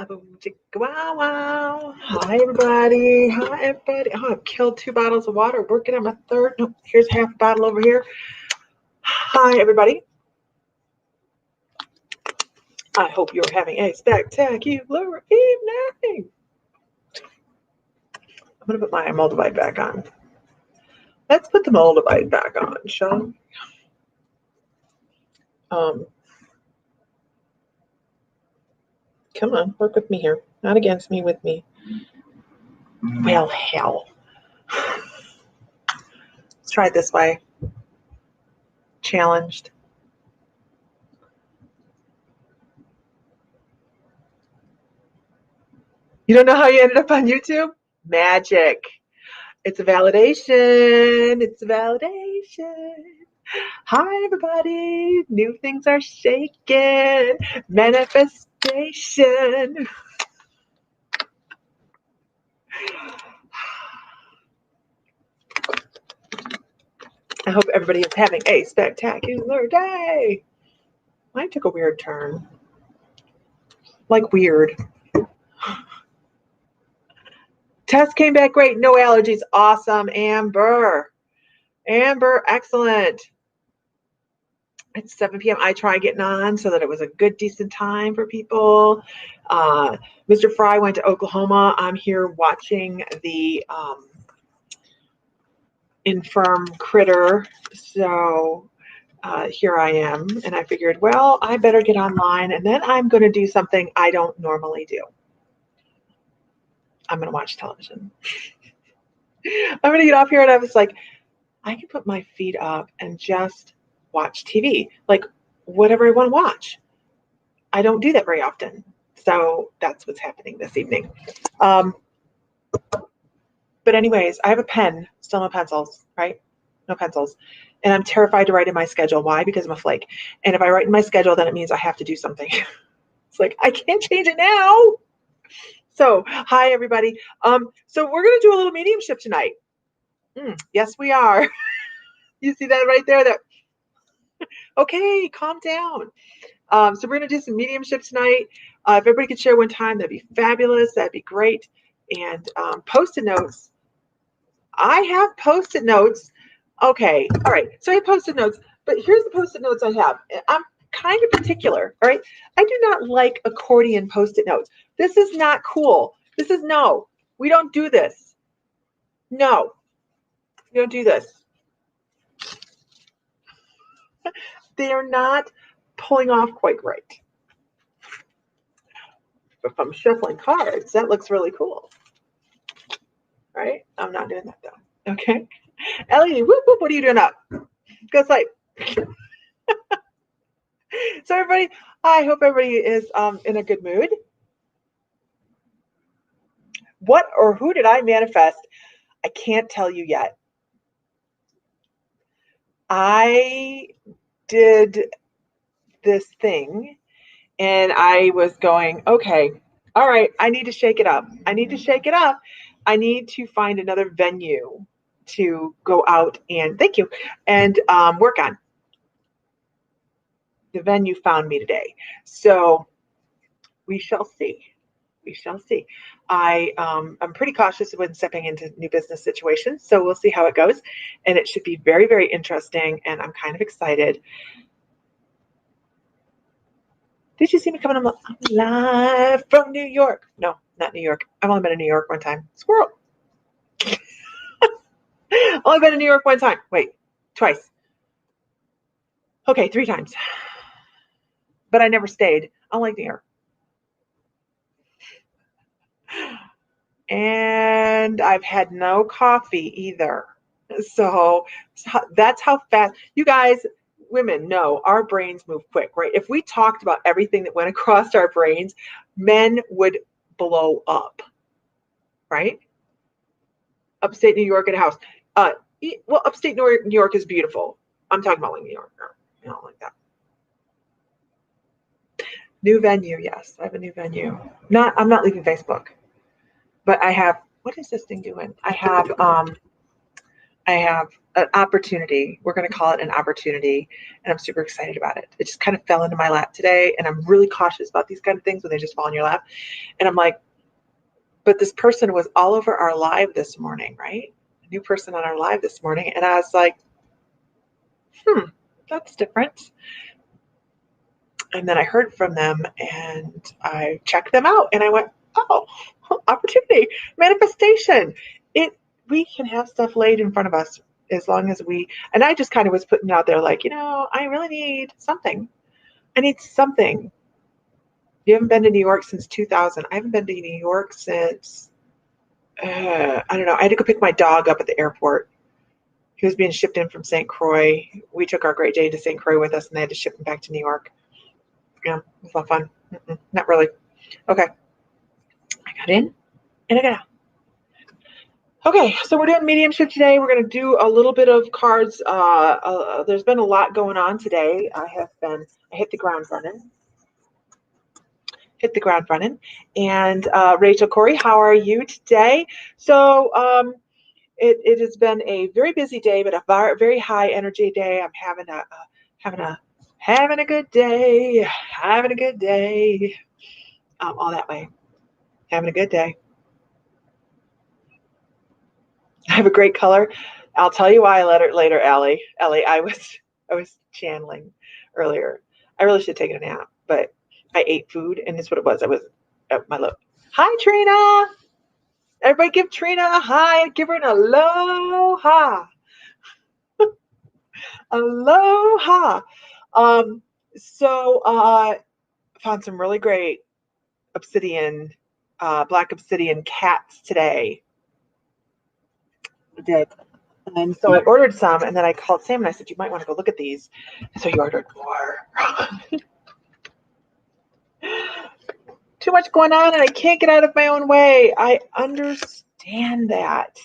Boom, chicka, wow, wow. Hi, everybody. Hi, everybody. Oh, I've killed 2 bottles of water, working on my third. Nope, here's half a bottle over here. Hi, everybody. I hope you're having a spectacular evening. I'm going to put my Moldavite back on. Let's put the Moldavite back on, shall we? Come on, work with me here. Not against me, with me. Well, hell. Let's try it this way. Challenged. You don't know how you ended up on YouTube? Magic. It's a validation. It's a validation. Hi, everybody. New things are shaking. Manifestation. I hope everybody is having a spectacular day. Mine took a weird turn. Like weird. Test came back great. No allergies. Awesome. Amber. Amber, excellent. It's 7 p.m. I try getting on so that it was a good, decent time for people. Mr. Fry went to Oklahoma. I'm here watching the infirm critter. So here I am. And I figured, well, I better get online. And then I'm going to do something I don't normally do. I'm going to watch television. I'm going to get off here. And I was like, I can put my feet up and just watch TV, like whatever I want to watch. I don't do that very often. So that's what's happening this evening. But anyways, I have a pen, still no pencils, right? No pencils. And I'm terrified to write in my schedule. Why? Because I'm a flake. And if I write in my schedule, then it means I have to do something. It's like, I can't change it now. So, hi, everybody. So we're going to do a little mediumship tonight. Yes, we are. You see that right there? That okay, calm down. So we're going to do some mediumship tonight. If everybody could share one time, that'd be fabulous. That'd be great. And post-it notes. I have post-it notes. Okay, all right. So I have post-it notes, but here's the post-it notes I have. I'm kind of particular, all right? I do not like accordion post-it notes. This is not cool. This is no. We don't do this. No, we don't do this. They are not pulling off quite right. If I'm shuffling cards, that looks really cool. Right? I'm not doing that though. Okay. Ellie, whoop, whoop, what are you doing up? Go sleep. So everybody, I hope everybody is in a good mood. What or who did I manifest? I can't tell you yet. I did this thing and I was going, okay, all right, I need to shake it up. I need to shake it up. I need to find another venue to go out and, thank you, and work on. The venue found me today. So we shall see. We shall see. I'm pretty cautious when stepping into new business situations, so we'll see how it goes. And it should be very, very interesting, and I'm kind of excited. Did you see me coming on live from New York? No, not New York. I've only been in New York one time. Squirrel. Only been in New York one time. Wait, twice. Okay, 3 times. But I never stayed. I don't like New York. And I've had no coffee either. So that's how fast, you guys, women know our brains move quick, right? If we talked about everything that went across our brains, men would blow up, right? Upstate New York in a house. Well, upstate New York is beautiful. I'm talking about like New York. I don't like that. New venue, yes. I have a new venue. I'm not leaving Facebook. But I have, what is this thing doing? I have I have an opportunity. We're going to call it an opportunity, and I'm super excited about it. It just kind of fell into my lap today, and I'm really cautious about these kind of things when they just fall in your lap. And I'm like, but this person was all over our live this morning, right? A new person on our live this morning, and I was like, that's different. And then I heard from them, and I checked them out, and I went, oh, opportunity, manifestation. We can have stuff laid in front of us as long as and I just kind of was putting it out there like, I really need something. I need something. You haven't been to New York since 2000. I haven't been to New York since, I don't know. I had to go pick my dog up at the airport. He was being shipped in from St. Croix. We took our Great Dane to St. Croix with us, and they had to ship him back to New York. Yeah, it was not fun. Not really. Okay. I got in and I got out. Okay, so we're doing mediumship today. We're going to do a little bit of cards. There's been a lot going on today. I hit the ground running. And Rachel, Corey, how are you today? So it has been a very busy day, but a very high energy day. I'm having a good day, all that way, having a good day. I have a great color. I'll tell you why later, Allie. I was channeling earlier. I really should have taken a nap, but I ate food, and that's what it was. I was at my look. Hi, Trina. Everybody give Trina a hi. Give her an aloha. Aloha. So found some really great obsidian, black obsidian cats today. I did. And so I ordered some, and then I called Sam and I said, you might want to go look at these. So he ordered more. Too much going on, and I can't get out of my own way. I understand that.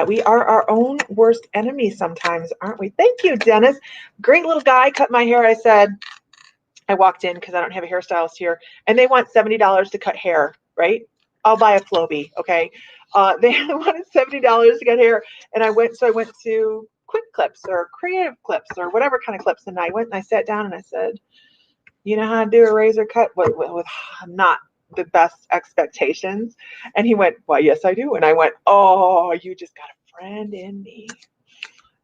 We are our own worst enemy sometimes, aren't we? Thank you, Dennis. Great little guy cut my hair. I walked in because I don't have a hairstylist here, and they want $70 to cut hair, right? I'll buy a Flowbee, okay? They wanted $70 to cut hair, and I went to Quick Clips or Creative Clips or whatever kind of clips, and I went and I sat down and I said, you know how to do a razor cut with not the best expectations? And he went, why, yes, I do. And I went, oh, you just got a friend in me.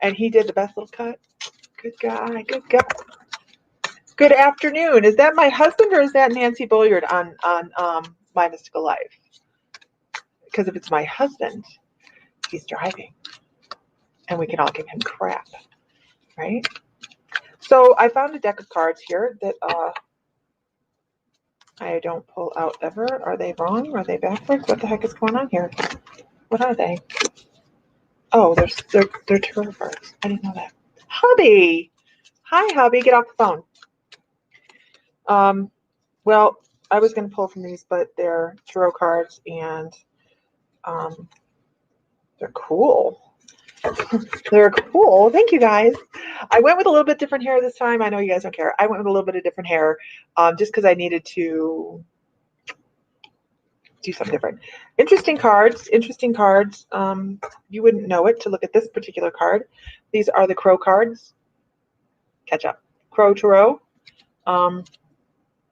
And he did the best little cut. Good guy. Good afternoon. Is that my husband or is that Nancy Bulliard on My Mystical Life? Because if it's my husband, he's driving. And we can all give him crap, right? So I found a deck of cards here that I don't pull out ever. Are they wrong? Are they backwards? What the heck is going on here? What are they? Oh, they're tarot cards. I didn't know that. Hubby! Hi, hubby. Get off the phone. Well, I was going to pull from these, but they're tarot cards, and they're cool. They're cool. Thank you, guys. I went with a little bit different hair this time. I know you guys don't care. I went with a little bit of different hair just because I needed to do something different. Interesting cards. You wouldn't know it to look at this particular card. These are the Crow cards. Catch up. Crow Tarot.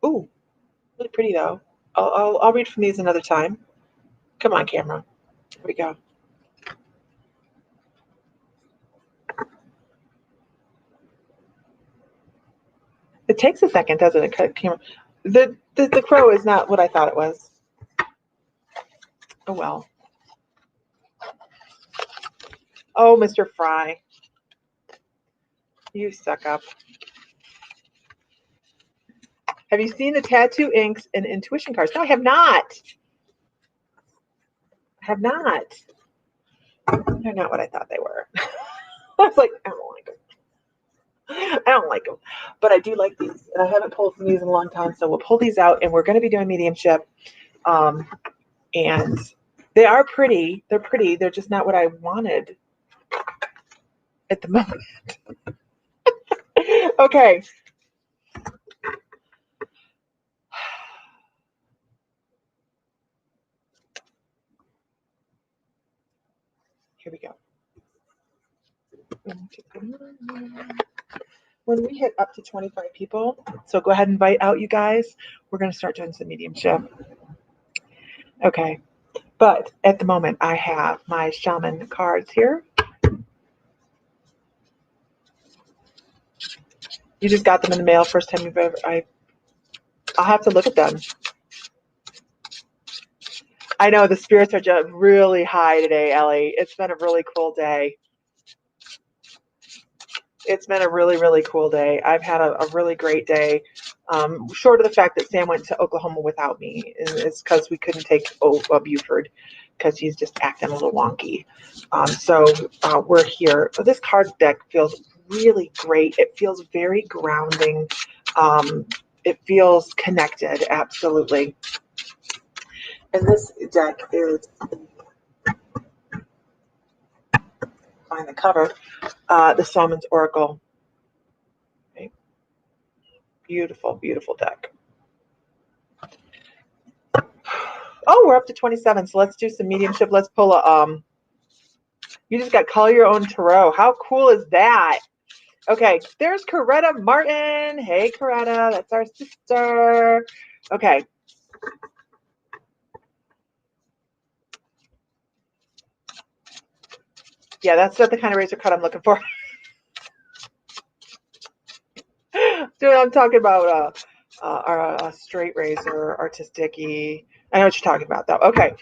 Ooh, really pretty though. I'll read from these another time. Come on, camera. Here we go. It takes a second, doesn't it? Camera. The crow is not what I thought it was. Oh well. Oh, Mr. Fry. You suck up. Have you seen the tattoo inks and intuition cards? No, I have not. They're not what I thought they were. I was like, I don't like them. But I do like these. And I haven't pulled from these in a long time. So we'll pull these out, and we're going to be doing mediumship. And they are pretty. They're pretty. They're just not what I wanted at the moment. Okay. Here we go. When we hit up to 25 people, so go ahead and invite out you guys. We're going to start doing some mediumship. Okay. But at the moment, I have my shaman cards here. You just got them in the mail first time you've ever. I'll have to look at them. I know the spirits are just really high today, Ellie. It's been a really cool day. It's been a really, really cool day. I've had a really great day. Short of the fact that Sam went to Oklahoma without me, it's because we couldn't take Buford because he's just acting a little wonky. So we're here. So this card deck feels really great. It feels very grounding. It feels connected, absolutely. And this deck is, find the cover, the Shaman's Oracle. Okay. Beautiful, beautiful deck. Oh, we're up to 27, so let's do some mediumship. Let's pull a, you just got Call Your Own Tarot. How cool is that? Okay, there's Coretta Martin. Hey, Coretta, that's our sister. Okay. Yeah, that's not the kind of razor cut I'm looking for. Dude, I'm talking about a straight razor, artistic-y. I know what you're talking about, though. Okay.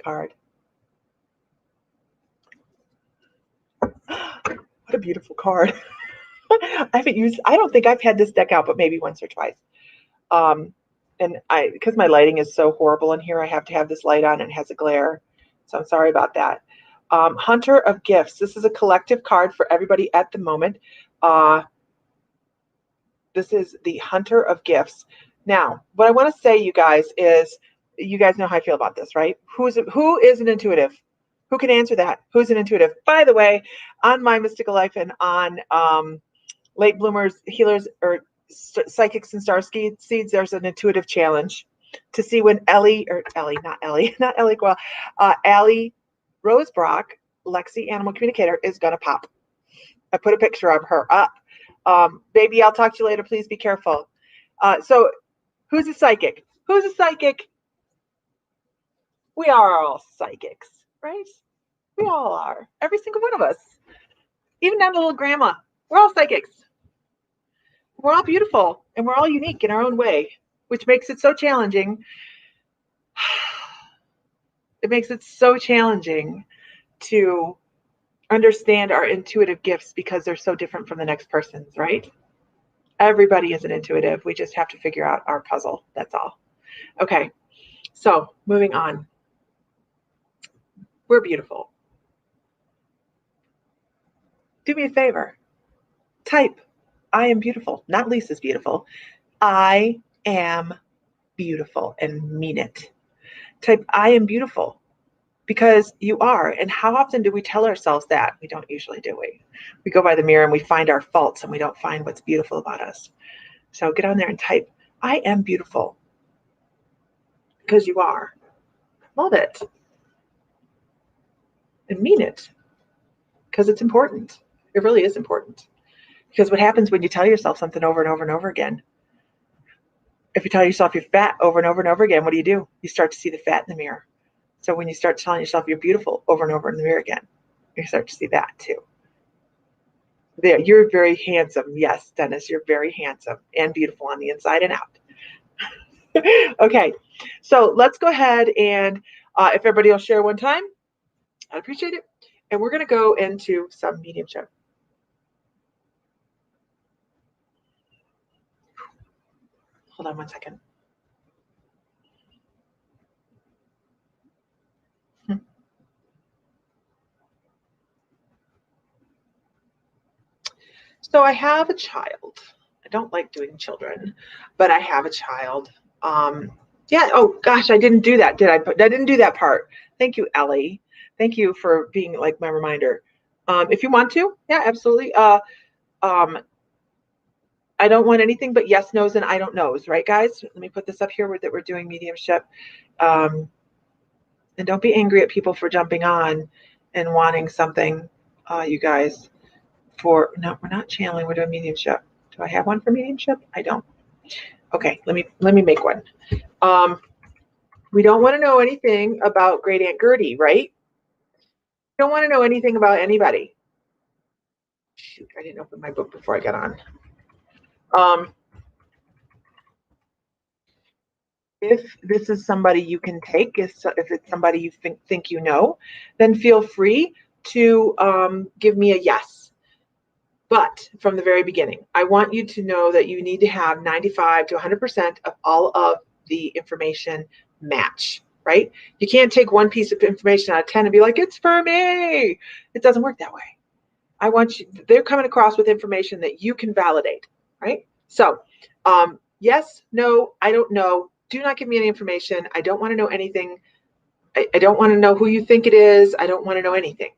Card. What a beautiful card. I don't think I've had this deck out, but maybe once or twice. And because my lighting is so horrible in here, I have to have this light on and it has a glare. So I'm sorry about that. Hunter of Gifts. This is a collective card for everybody at the moment. This is the Hunter of Gifts. Now, what I want to say, you guys, is you guys know how I feel about this, right? Who is an intuitive? Who can answer that? Who's an intuitive? By the way, on my Mystical Life and on Late Bloomers, Healers, or Psychics and Star Seeds, there's an intuitive challenge to see when Allie Rosebrock, Lexi Animal Communicator, is going to pop. I put a picture of her up. Baby, I'll talk to you later. Please be careful. So who's a psychic? Who's a psychic? We are all psychics, right? We all are. Every single one of us. Even down to little grandma. We're all psychics. We're all beautiful and we're all unique in our own way, which makes it so challenging. It makes it so challenging to understand our intuitive gifts because they're so different from the next person's, right? Everybody is an intuitive. We just have to figure out our puzzle. That's all. Okay. So moving on. We're beautiful. Do me a favor. Type, I am beautiful. Not Lisa's beautiful. I am beautiful, and mean it. Type, I am beautiful, because you are. And how often do we tell ourselves that? We don't usually, do we? We go by the mirror and we find our faults and we don't find what's beautiful about us. So get on there and type, I am beautiful, because you are. Love it. And mean it, because it's important. It really is important. Because what happens when you tell yourself something over and over and over again? If you tell yourself you're fat over and over and over again, what do? You start to see the fat in the mirror. So when you start telling yourself you're beautiful over and over in the mirror again, you start to see that too. There, you're very handsome. Yes, Dennis, you're very handsome and beautiful on the inside and out. Okay, so let's go ahead and if everybody will share one time, I'd appreciate it. And we're going to go into some mediumship. Hold on one second. So I have a child. I don't like doing children, but I have a child. Yeah. Oh gosh, I didn't do that, did I? I didn't do that part. Thank you, Ellie. Thank you for being like my reminder. If you want to, yeah, absolutely. I don't want anything but yes, no's, and I don't knows, right, guys? Let me put this up here that we're doing mediumship. And don't be angry at people for jumping on and wanting something, you guys. No, we're not channeling, we're doing mediumship. Do I have one for mediumship? I don't. Okay, let me make one. We don't want to know anything about Great Aunt Gertie, right? We don't want to know anything about anybody. Shoot, I didn't open my book before I got on. If this is somebody you can take, if it's somebody you think you know, then feel free to give me a yes. But from the very beginning, I want you to know that you need to have 95 to 100% of all of the information match, right? You can't take one piece of information out of 10 and be like, it's for me. It doesn't work that way. I want you, they're coming across with information that you can validate, right? So, yes, no, I don't know. Do not give me any information. I don't want to know anything. I don't want to know who you think it is. I don't want to know anything.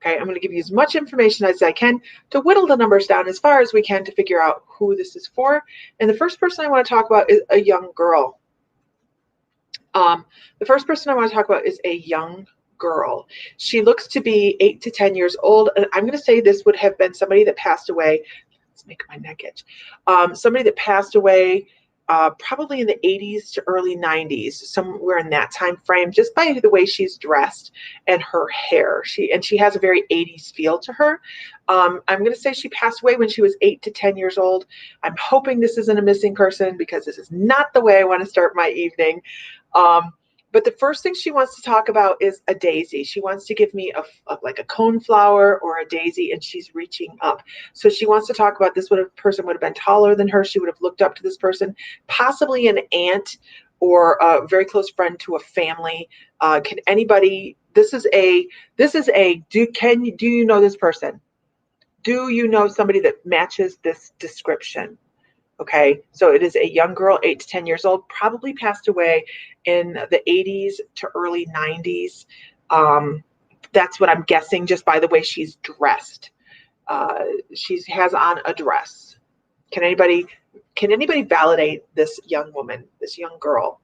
Okay, I'm going to give you as much information as I can to whittle the numbers down as far as we can to figure out who this is for. And the first person I want to talk about is a young girl. The first person I want to talk about is a young girl. She looks to be 8 to 10 years old. And I'm going to say this would have been somebody that passed away. Let's make my neck itch. Somebody that passed away probably in the 80s to early 90s, somewhere in that time frame, just by the way she's dressed and her hair. She has a very 80s feel to her. I'm going to say she passed away when she was 8 to 10 years old. I'm hoping this isn't a missing person because this is not the way I want to start my evening. But the first thing she wants to talk about is a daisy. She wants to give me like a cone flower or a daisy, and she's reaching up. So she wants to talk about this person would have been taller than her. She would have looked up to this person, possibly an aunt or a very close friend to a family. Can anybody? Do you know this person? Do you know somebody that matches this description? Okay, so it is a young girl, 8 to 10 years old, probably passed away in the 80s to early 90s. That's what I'm guessing just by the way she's dressed. She has on a dress. Can anybody validate this young woman, this young girl?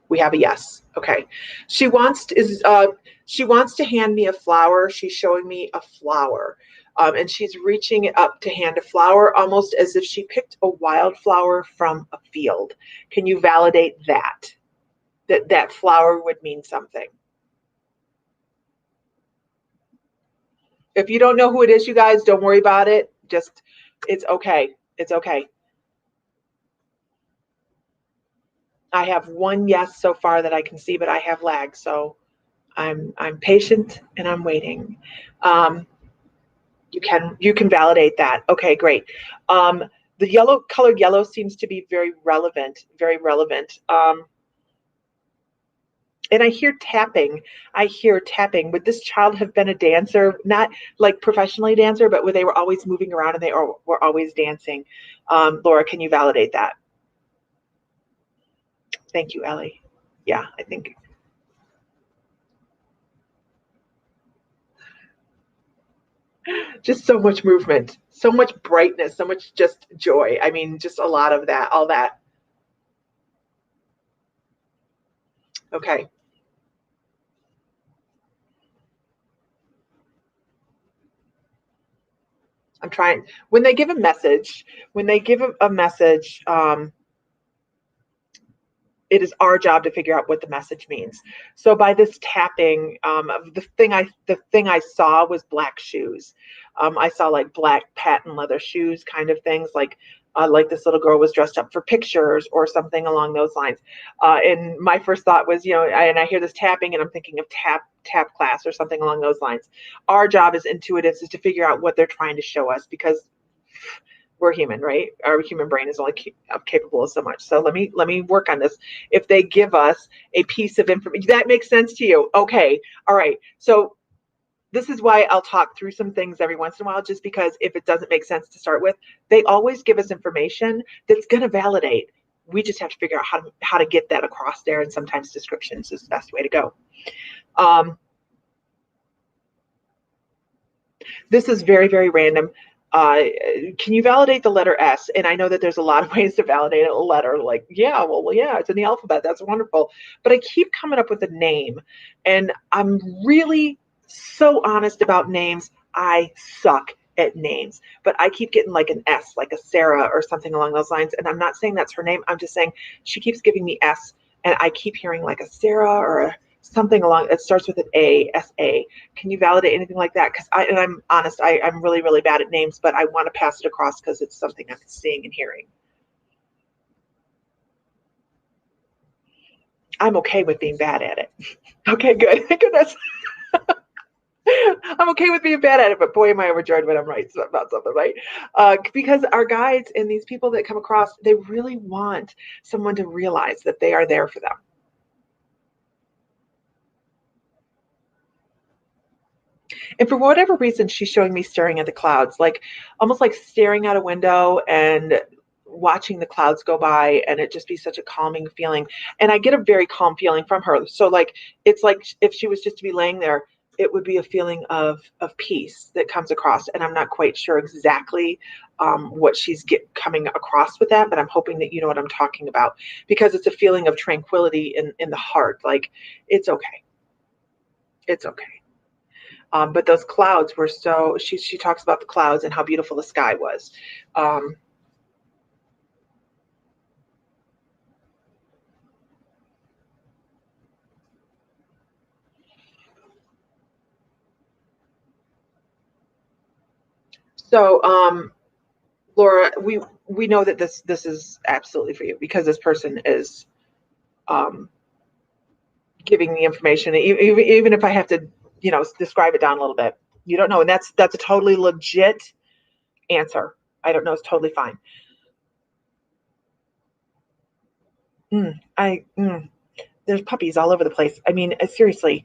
We have a yes. Okay. She wants to hand me a flower. She's showing me a flower. And she's reaching up to hand a flower almost as if she picked a wildflower from a field. Can you validate that? That flower would mean something. If you don't know who it is, you guys, don't worry about it. It's okay. It's okay. I have one yes so far that I can see, but I have lag, so I'm patient and I'm waiting. You can validate that. Okay, great. The colored yellow seems to be very relevant, very relevant. And I hear tapping. Would this child have been a dancer? Not like professionally dancer, but where they were always moving around and they were always dancing. Laura, can you validate that? Thank you, Ellie. Yeah, I think. Just so much movement, so much brightness, so much just joy. I mean, just a lot of that, all that. Okay. I'm trying. When they give a message, it is our job to figure out what the message means. So by this tapping, the thing I saw was black shoes. I saw like black patent leather shoes, kind of things like this little girl was dressed up for pictures or something along those lines. And my first thought was, and I hear this tapping and I'm thinking of tap class or something along those lines. Our job as intuitives is to figure out what they're trying to show us because we're human, right? Our human brain is only capable of so much. So let me work on this. If they give us a piece of information, that makes sense to you. Okay. All right. So this is why I'll talk through some things every once in a while, just because if it doesn't make sense to start with, they always give us information that's going to validate. We just have to figure out how to get that across there. And sometimes descriptions is the best way to go. This is very, very random. Can you validate the letter S? And I know that there's a lot of ways to validate a letter. Like, yeah, well, yeah, it's in the alphabet. That's wonderful. But I keep coming up with a name, and I'm really so honest about names. I suck at names, but I keep getting like an S, like a Sarah or something along those lines. And I'm not saying that's her name. I'm just saying she keeps giving me S, and I keep hearing like a Sarah or something along it starts with an A, S-A. Can you validate anything like that? Because I'm honest, I'm really, really bad at names, but I want to pass it across because it's something I'm seeing and hearing. I'm okay with being bad at it. Okay, good. Thank goodness. I'm okay with being bad at it, but boy, am I overjoyed when I'm right about something, right? Because our guides and these people that come across, they really want someone to realize that they are there for them. And for whatever reason, she's showing me staring at the clouds, like almost like staring out a window and watching the clouds go by, and it just be such a calming feeling. And I get a very calm feeling from her. So like it's like if she was just to be laying there, it would be a feeling of peace that comes across. And I'm not quite sure exactly what she's coming across with that, but I'm hoping that you know what I'm talking about, because it's a feeling of tranquility in the heart. Like it's okay. It's okay. But those clouds were so, she talks about the clouds and how beautiful the sky was. Um, so Laura, we know that this is absolutely for you, because this person is um, giving the information, even if I have to, describe it down a little bit. You don't know, and that's a totally legit answer. I don't know, it's totally fine. I There's puppies all over the place. I mean, seriously.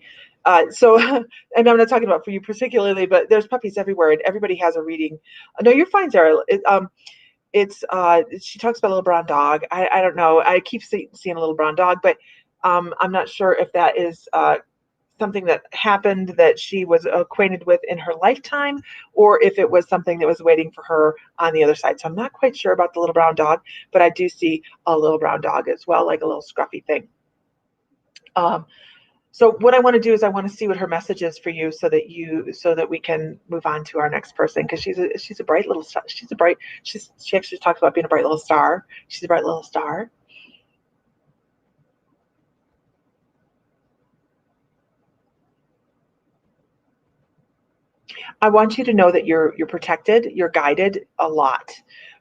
So, and I'm not talking about for you particularly, but there's puppies everywhere, and everybody has a reading. No, you're fine, Sarah. It's she talks about a little brown dog. I don't know. I keep seeing a little brown dog, but I'm not sure if that is something that happened that she was acquainted with in her lifetime, or if it was something that was waiting for her on the other side. So I'm not quite sure about the little brown dog, but I do see a little brown dog as well, like a little scruffy thing. Um, so what I want to do is I want to see what her message is for you, so that we can move on to our next person, because she's a bright little star. She actually talks about being a bright little star. She's a bright little star. I want you to know that you're protected, you're guided a lot.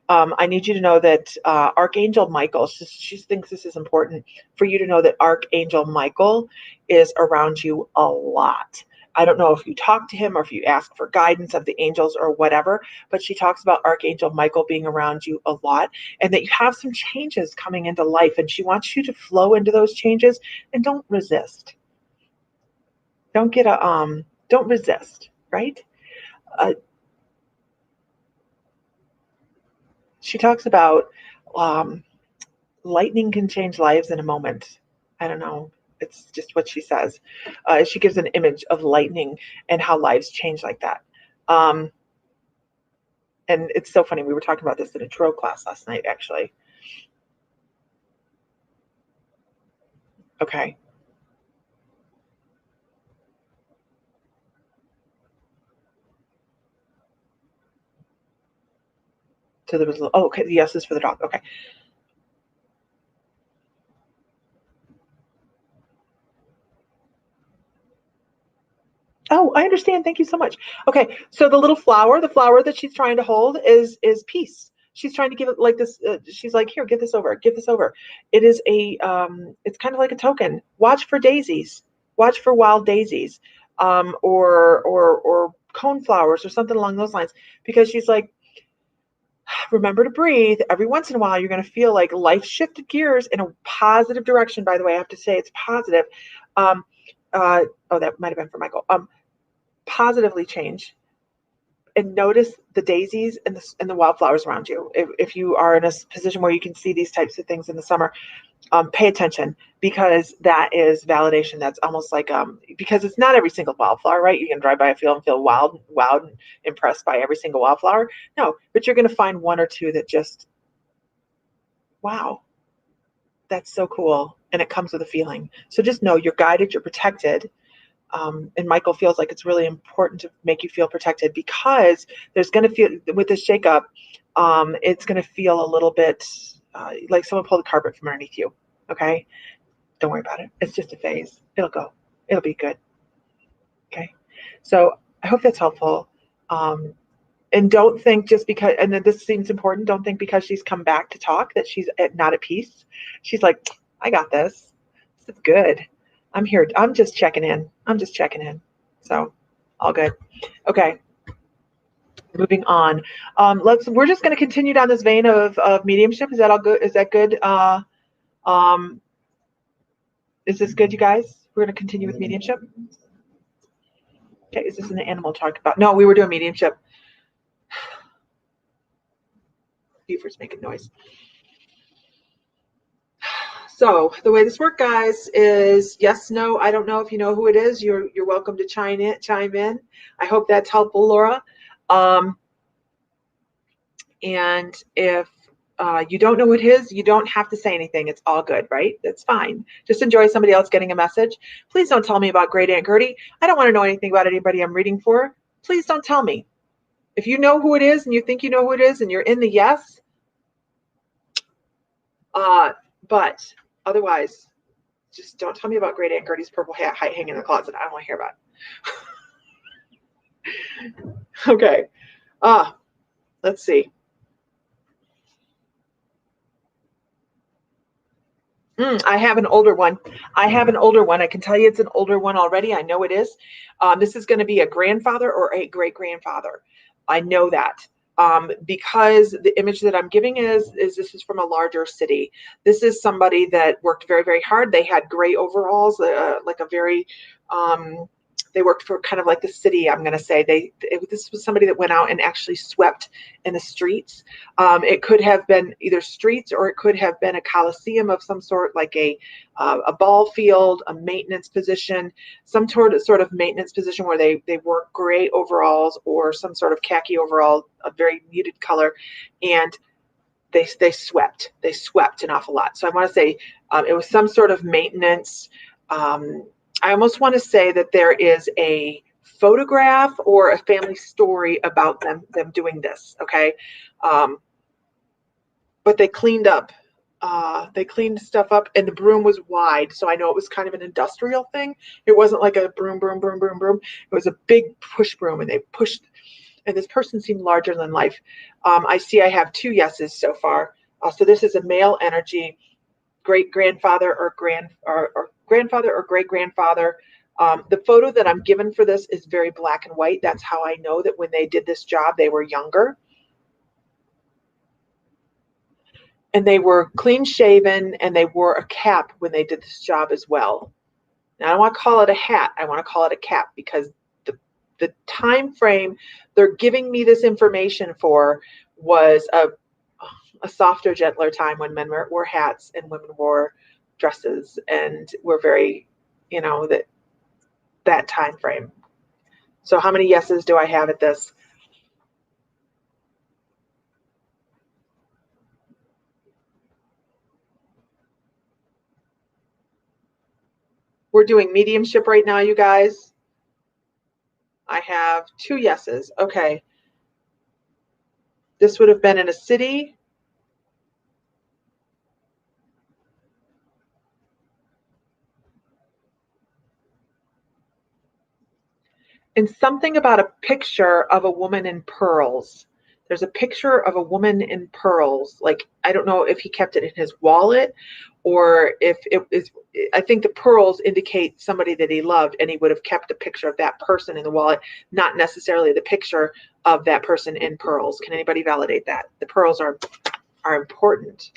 I need you to know that Archangel Michael, she thinks this is important for you to know that Archangel Michael is around you a lot. I don't know if you talk to him or if you ask for guidance of the angels or whatever, but she talks about Archangel Michael being around you a lot, and that you have some changes coming into life, and she wants you to flow into those changes, and don't resist. Don't resist, right? Uh, she talks about um, lightning can change lives in a moment. I don't know. It's just what she says. She gives an image of lightning and how lives change like that. Um, and it's so funny. We were talking about this in a tarot class last night, actually. Okay. So there was, oh, okay. The yes is for the dog. Okay. Oh, I understand. Thank you so much. Okay, so the flower that she's trying to hold is peace. She's trying to give it like this. She's like, here, give this over, give this over. It is it's kind of like a token. Watch for daisies. Watch for wild daisies, or cone flowers or something along those lines. Because she's like, remember to breathe. Every once in a while, you're going to feel like life shifted gears in a positive direction. By the way, I have to say it's positive. Um, oh, that might have been for Michael. Positively change, and notice the daisies and the wildflowers around you. If you are in a position where you can see these types of things in the summer, pay attention, because that is validation. That's almost like, because it's not every single wildflower, right? You can drive by a field and feel wowed and impressed by every single wildflower. No, but you're going to find one or two that just, wow, that's so cool. And it comes with a feeling. So just know you're guided, you're protected. And Michael feels like it's really important to make you feel protected, because there's going to feel, with this shakeup, it's going to feel a little bit like someone pulled the carpet from underneath you. Okay. Don't worry about it. It's just a phase. It'll go. It'll be good. Okay. So I hope that's helpful. And don't think just because, and then this seems important, don't think because she's come back to talk that she's not at peace. She's like, I got this. This is good. I'm here. I'm just checking in. I'm just checking in. So all good. Okay. Moving on. We're just going to continue down this vein of mediumship. Is that all good? Is that good? Is this good, you guys? We're going to continue with mediumship. Okay. Is this an animal talked about? No, we were doing mediumship. Beaver's making noise. So the way this works, guys, is yes, no. I don't know if you know who it is. You're welcome to chime in. I hope that's helpful, Laura. And if you don't know what it is, you don't have to say anything. It's all good, right? That's fine. Just enjoy somebody else getting a message. Please don't tell me about Great Aunt Gertie. I don't want to know anything about anybody I'm reading for. Please don't tell me. If you know who it is and you think you know who it is and you're in the yes, but otherwise, just don't tell me about Great Aunt Gertie's purple hat hanging in the closet. I don't want to hear about it. Okay. Let's see. I have an older one. I can tell you it's an older one already. I know it is. This is going to be a grandfather or a great-grandfather. I know that. Because the image that I'm giving is this is from a larger city. This is somebody that worked very, very hard. They had gray overalls, like a very, they worked for kind of like the city, I'm going to say. This was somebody that went out and actually swept in the streets. It could have been either streets, or it could have been a coliseum of some sort, like a ball field, a maintenance position, some sort of maintenance position where they wore gray overalls or some sort of khaki overall, a very muted color, and they swept an awful lot. So I want to say it was some sort of maintenance. I almost want to say that there is a photograph or a family story about them doing this. Okay. But they cleaned up. They cleaned stuff up, and the broom was wide. So I know it was kind of an industrial thing. It wasn't like a broom, broom, broom, broom, broom. It was a big push broom, and they pushed, and this person seemed larger than life. I see I have 2 yeses so far. So this is a male energy, great-grandfather or grandfather or great-grandfather. The photo that I'm given for this is very black and white. That's how I know that when they did this job, they were younger. And they were clean shaven, and they wore a cap when they did this job as well. Now, I don't want to call it a hat. I want to call it a cap, because the time frame they're giving me this information for was a softer, gentler time when men wore hats and women wore dresses, and were very, that time frame. So how many yeses do I have at this? We're doing mediumship right now, you guys. I have 2 yeses. Okay. This would have been in a city. And something about a picture of a woman in pearls. There's a picture of a woman in pearls. Like, I don't know if he kept it in his wallet, or if it is, I think the pearls indicate somebody that he loved, and he would have kept a picture of that person in the wallet, not necessarily the picture of that person in pearls. Can anybody validate that? The pearls are important.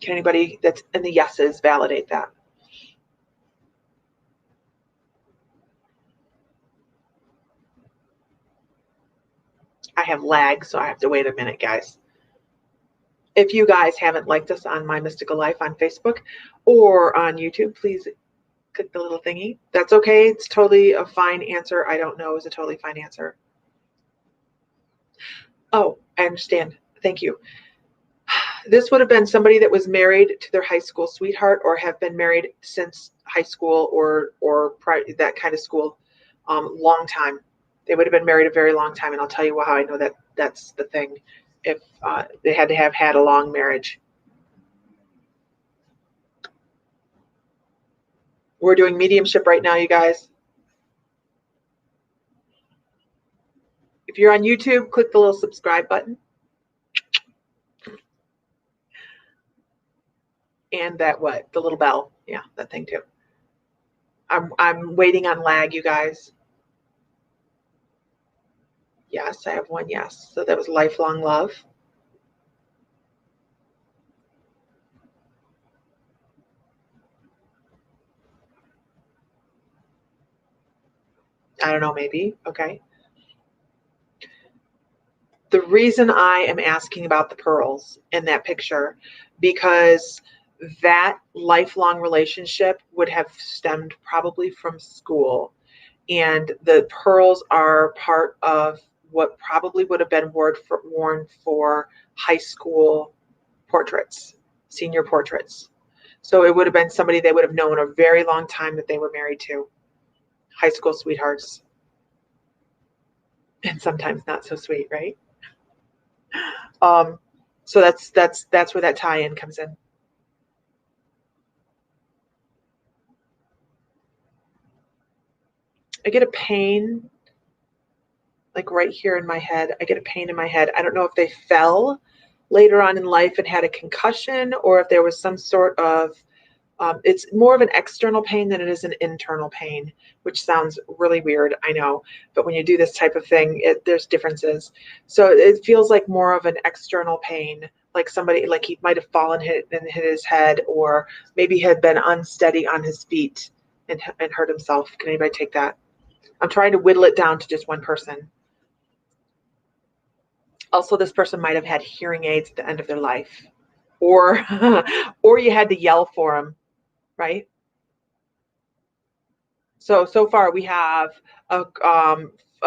Can anybody that's in the yeses validate that? I have lag, so I have to wait a minute, guys. If you guys haven't liked us on My Mystical Life on Facebook or on YouTube, please click the little thingy. That's okay. It's totally a fine answer. I don't know is a totally fine answer. Oh, I understand. Thank you. This would have been somebody that was married to their high school sweetheart or have been married since high school or that kind of school, long time. They would have been married a very long time, and I'll tell you how I know that that's the thing. If they had to have had a long marriage. We're doing mediumship right now, you guys. If you're on YouTube, click the little subscribe button. And that what? The little bell. Yeah, that thing too. I'm waiting on lag, you guys. Yes, I have one yes. So that was lifelong love. I don't know, maybe. Okay. The reason I am asking about the pearls in that picture, because that lifelong relationship would have stemmed probably from school. And the pearls are part of what probably would have been worn for high school portraits, senior portraits. So it would have been somebody they would have known a very long time that they were married to, high school sweethearts. And sometimes not so sweet, right? So that's where that tie-in comes in. I get a pain, like right here in my head. I get a pain in my head. I don't know if they fell later on in life and had a concussion, or if there was some sort of, it's more of an external pain than it is an internal pain, which sounds really weird, I know. But when you do this type of thing, there's differences. So it feels like more of an external pain, like somebody, like he might have fallen and hit his head, or maybe had been unsteady on his feet and hurt himself. Can anybody take that? I'm trying to whittle it down to just one person. Also, this person might have had hearing aids at the end of their life, or or you had to yell for them, right? So far we have a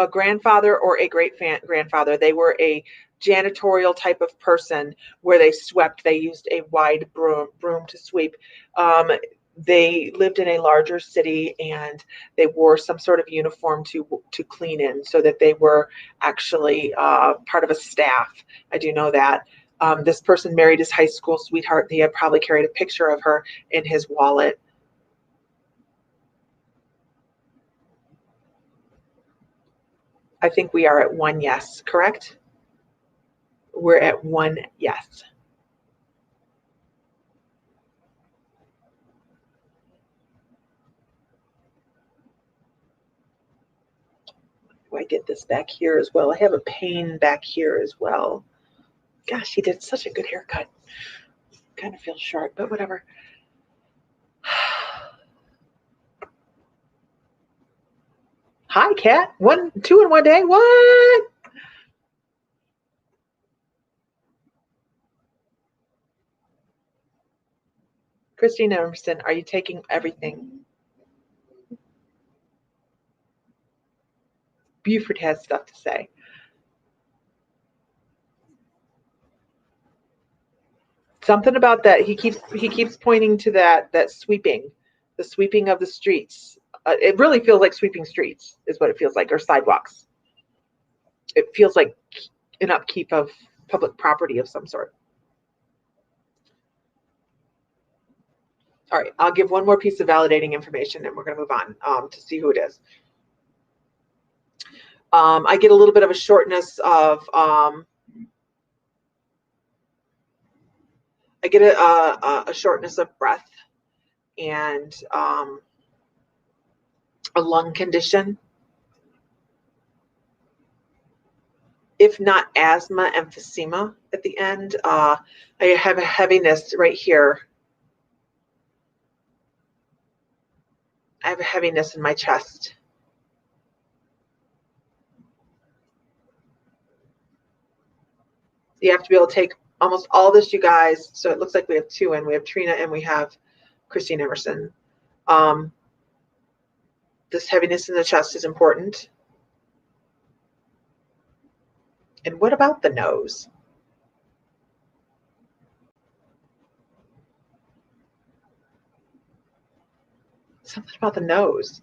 grandfather or a great grandfather. They were a janitorial type of person where they swept. They used a wide broom to sweep. They lived in a larger city, and they wore some sort of uniform to clean in, so that they were actually part of a staff. I do know that. This person married his high school sweetheart. He had probably carried a picture of her in his wallet. I think we are at one yes, correct? We're at one yes. Do I get this back here as well? I have a pain back here as well. Gosh, he did such a good haircut. Kind of feels short, but whatever. Hi, Kat. 2 in one day. What? Christine Emerson, are you taking everything? Buford has stuff to say. Something about that. He keeps pointing to that sweeping, the sweeping of the streets. It really feels like sweeping streets is what it feels like, or sidewalks. It feels like an upkeep of public property of some sort. All right, I'll give one more piece of validating information, and we're going to move on to see who it is. I get a little bit of a shortness of, I get a shortness of breath, and a lung condition. If not asthma, emphysema at the end. I have a heaviness right here. I have a heaviness in my chest. You have to be able to take almost all this, you guys. So it looks like we have two in. We have Trina and we have Christine Emerson. This heaviness in the chest is important. And what about the nose? Something about the nose.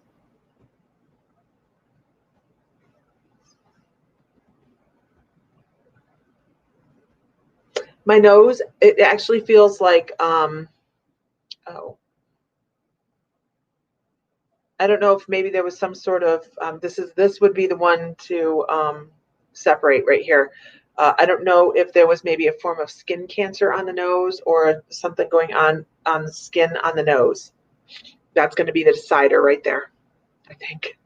My nose, it actually feels like, oh, I don't know if maybe there was some sort of, this would be the one to separate right here. I don't know if there was maybe a form of skin cancer on the nose or something going on the skin on the nose. That's going to be the decider right there, I think.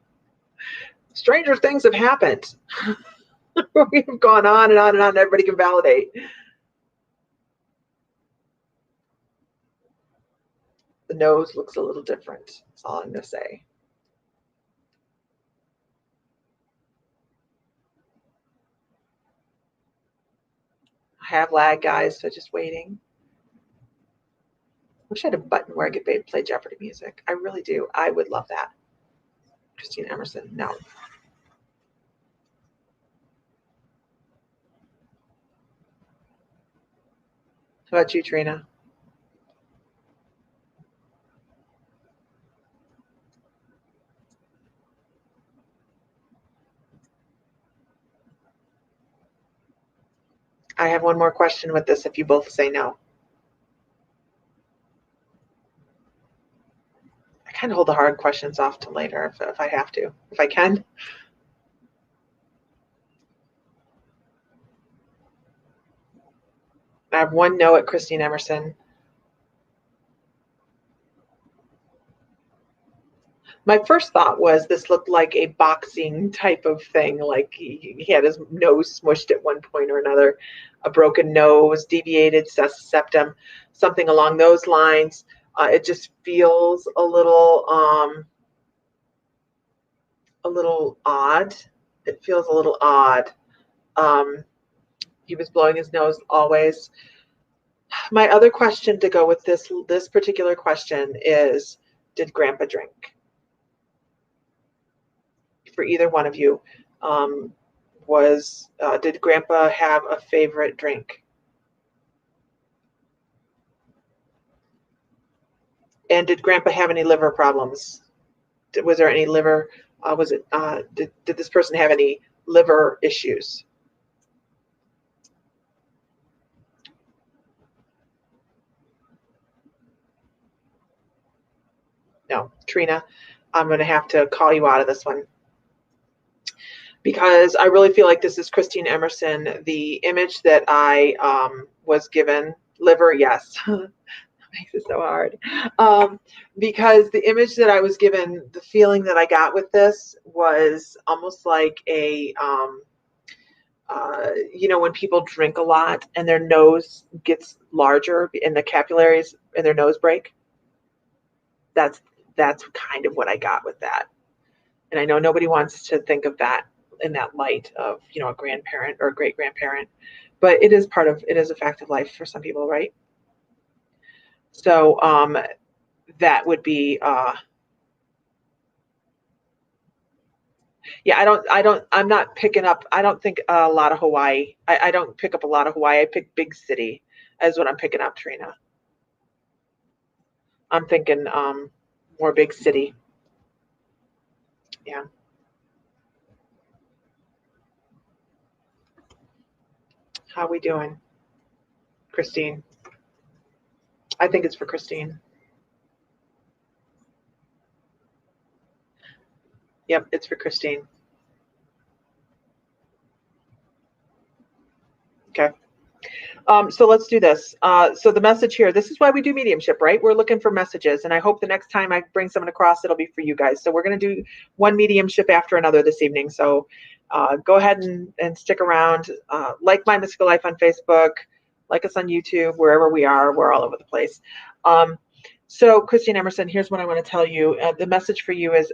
Stranger things have happened. We've gone on and on and on. Everybody can validate. The nose looks a little different. That's all I'm going to say. I have lag, guys, so just waiting. Wish I had a button where I could play Jeopardy music. I really do. I would love that. Christine Emerson, no. How about you, Trina? I have one more question with this if you both say no. I kind of hold the hard questions off to later if I have to, if I can. I have one no at Christine Emerson. My first thought was this looked like a boxing type of thing, like he had his nose smushed at one point or another, a broken nose, deviated septum, something along those lines. It just feels a little odd. It feels a little odd. He was blowing his nose always. My other question to go with this particular question is, did Grandpa drink? For either one of you, did Grandpa have a favorite drink? And did Grandpa have any liver problems? Was there any liver? Did this person have any liver issues? No, Trina, I'm going to have to call you out of this one, because I really feel like this is Christine Emerson. The image that I was given, liver, yes. Makes it so hard. Because the image that I was given, the feeling that I got with this was almost like a, when people drink a lot and their nose gets larger and the capillaries in their nose break. That's kind of what I got with that. And I know nobody wants to think of that in that light of, a grandparent or a great grandparent, but it is a fact of life for some people, right? So that would be yeah, I'm not picking up, I don't think a lot of Hawaii. I don't pick up a lot of Hawaii. I pick big city as what I'm picking up, Trina. I'm thinking more big city. Yeah. How we doing, Christine? I think it's for Christine. Yep, it's for Christine. Okay. So let's do this. So the message here, this is why we do mediumship, right? We're looking for messages. And I hope the next time I bring someone across, it'll be for you guys. So we're going to do one mediumship after another this evening. So go ahead and stick around. Like My Mystical Life on Facebook, like us on YouTube, wherever we are. We're all over the place. So Christine Emerson, here's what I want to tell you. The message for you is,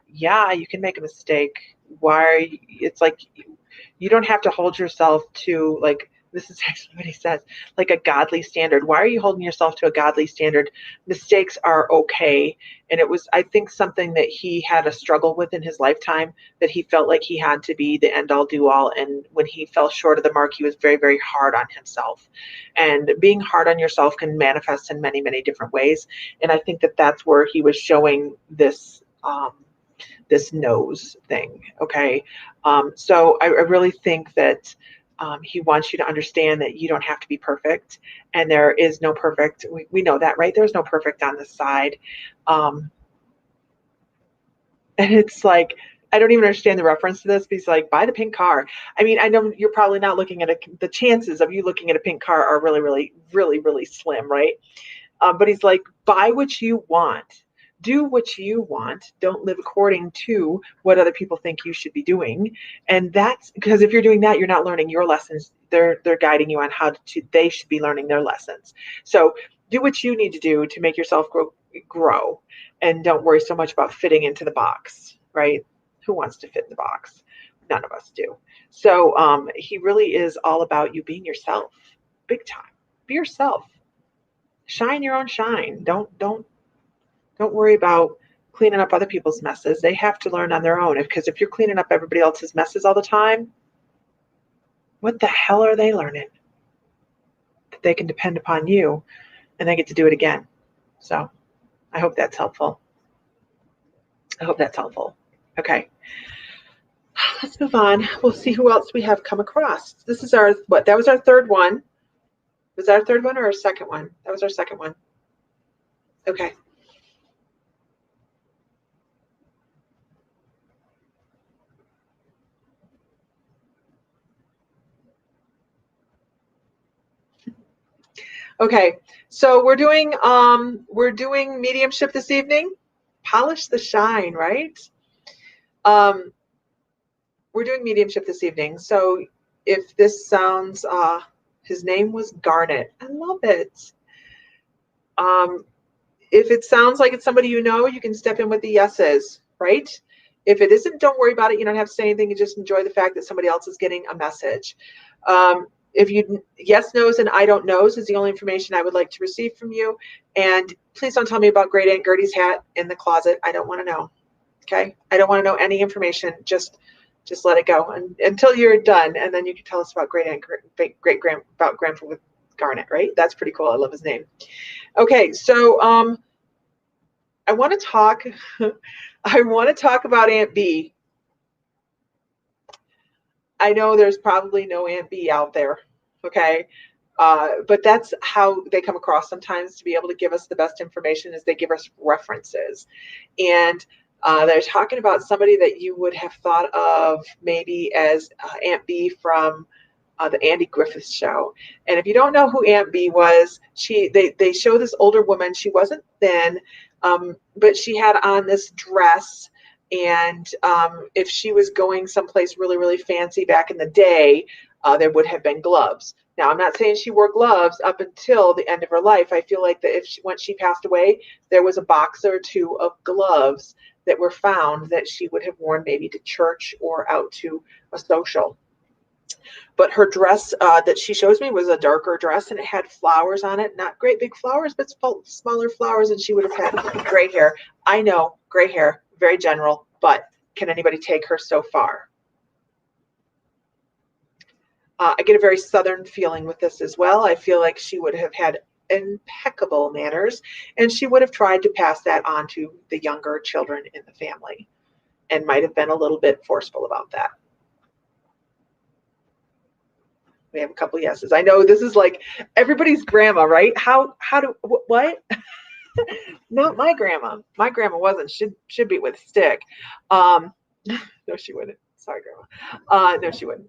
yeah, you can make a mistake. It's like, you don't have to hold yourself to like This is actually what he says, like a godly standard. Why are you holding yourself to a godly standard? Mistakes are okay. And it was, I think, something that he had a struggle with in his lifetime, that he felt like he had to be the end all do all. And when he fell short of the mark, he was very, very hard on himself. And being hard on yourself can manifest in many, many different ways. And I think that that's where he was showing this, this nose thing. Okay. So I really think that he wants you to understand that you don't have to be perfect, and there is no perfect. We know that, right? There's no perfect on this side. And it's like, I don't even understand the reference to this, but he's like, buy the pink car. I mean, I know you're probably not looking at the chances of you looking at a pink car are really, really, really, really slim, right? But he's like, buy what you want. Do what you want. Don't live according to what other people think you should be doing. And that's because if you're doing that, you're not learning your lessons. They're guiding you on how to, they should be learning their lessons. So do what you need to do to make yourself grow. And don't worry so much about fitting into the box, right? Who wants to fit in the box? None of us do. So he really is all about you being yourself, big time. Be yourself. Shine your own shine. Don't worry about cleaning up other people's messes. They have to learn on their own. Because if you're cleaning up everybody else's messes all the time, what the hell are they learning? That they can depend upon you and they get to do it again. So I hope that's helpful. I hope that's helpful. Okay. Let's move on. We'll see who else we have come across. This is our, what? That was our third one. Was that our third one or our second one? That was our second one. Okay. Okay, so we're doing mediumship this evening. Polish the shine, right? We're doing mediumship this evening. So if this sounds, his name was Garnet. I love it. If it sounds like it's somebody you know, you can step in with the yeses, right? If it isn't, don't worry about it. You don't have to say anything. You just enjoy the fact that somebody else is getting a message. If you yes, no's, and I don't knows is the only information I would like to receive from you. And please don't tell me about Great Aunt Gertie's hat in the closet. I don't want to know. Okay? I don't want to know any information. Just let it go until you're done, and then you can tell us about about Grandpa with Garnet. Right? That's pretty cool. I love his name. Okay, so I want to talk. I want to talk about Aunt B. I know there's probably no Aunt B out there, okay? But that's how they come across sometimes, to be able to give us the best information is they give us references. And they're talking about somebody that you would have thought of maybe as Aunt B from the Andy Griffith Show. And if you don't know who Aunt B was, they show this older woman. She wasn't thin, but she had on this dress. And if she was going someplace really, really fancy back in the day, there would have been gloves. Now, I'm not saying she wore gloves up until the end of her life. I feel like that once she passed away, there was a box or two of gloves that were found that she would have worn maybe to church or out to a social. But her dress that she shows me was a darker dress, and it had flowers on it. Not great big flowers, but smaller flowers, and she would have had gray hair. I know, gray hair, very general, but can anybody take her so far? I get a very Southern feeling with this as well. I feel like she would have had impeccable manners, and she would have tried to pass that on to the younger children in the family, and might have been a little bit forceful about that. We have a couple yeses. I know this is like everybody's grandma, right? What? Not my grandma. My grandma wasn't. Should be with stick. No, she wouldn't. Sorry, grandma. No, she wouldn't.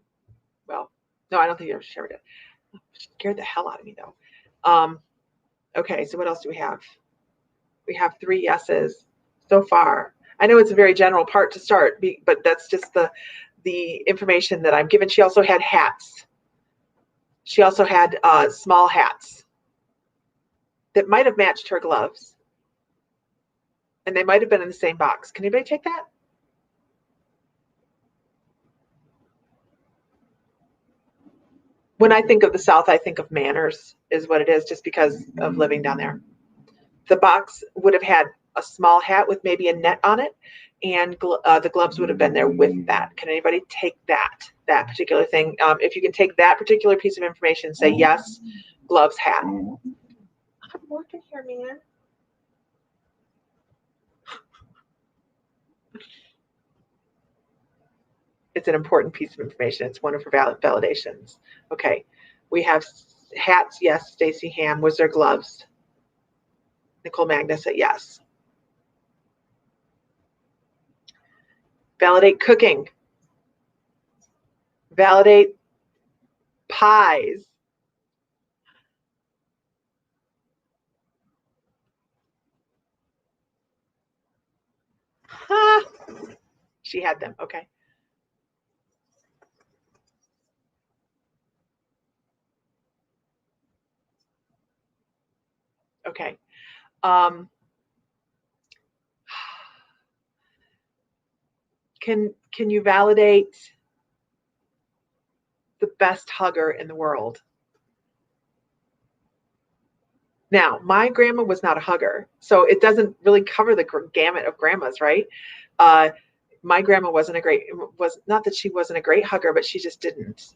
Well, no, I don't think she ever did. She scared the hell out of me though. Okay, so what else do we have? We have 3 yeses so far. I know it's a very general part to start, but that's just the information that I'm given. She also had hats. She also had small hats that might have matched her gloves. And they might have been in the same box. Can anybody take that? When I think of the South, I think of manners is what it is, just because of living down there. The box would have had a small hat with maybe a net on it, and the gloves would have been there with that. Can anybody take that particular thing? If you can take that particular piece of information, say yes, gloves, hat. I'm working here, man. It's an important piece of information. It's one of her validations. Okay, we have hats. Yes, Stacy Ham. Was there gloves? Nicole Magna said yes. Validate cooking. Validate pies. Huh. She had them. Okay. Okay. Can you validate the best hugger in the world? Now, my grandma was not a hugger, so it doesn't really cover the gamut of grandmas, right? My grandma was not that she wasn't a great hugger, but she just didn't.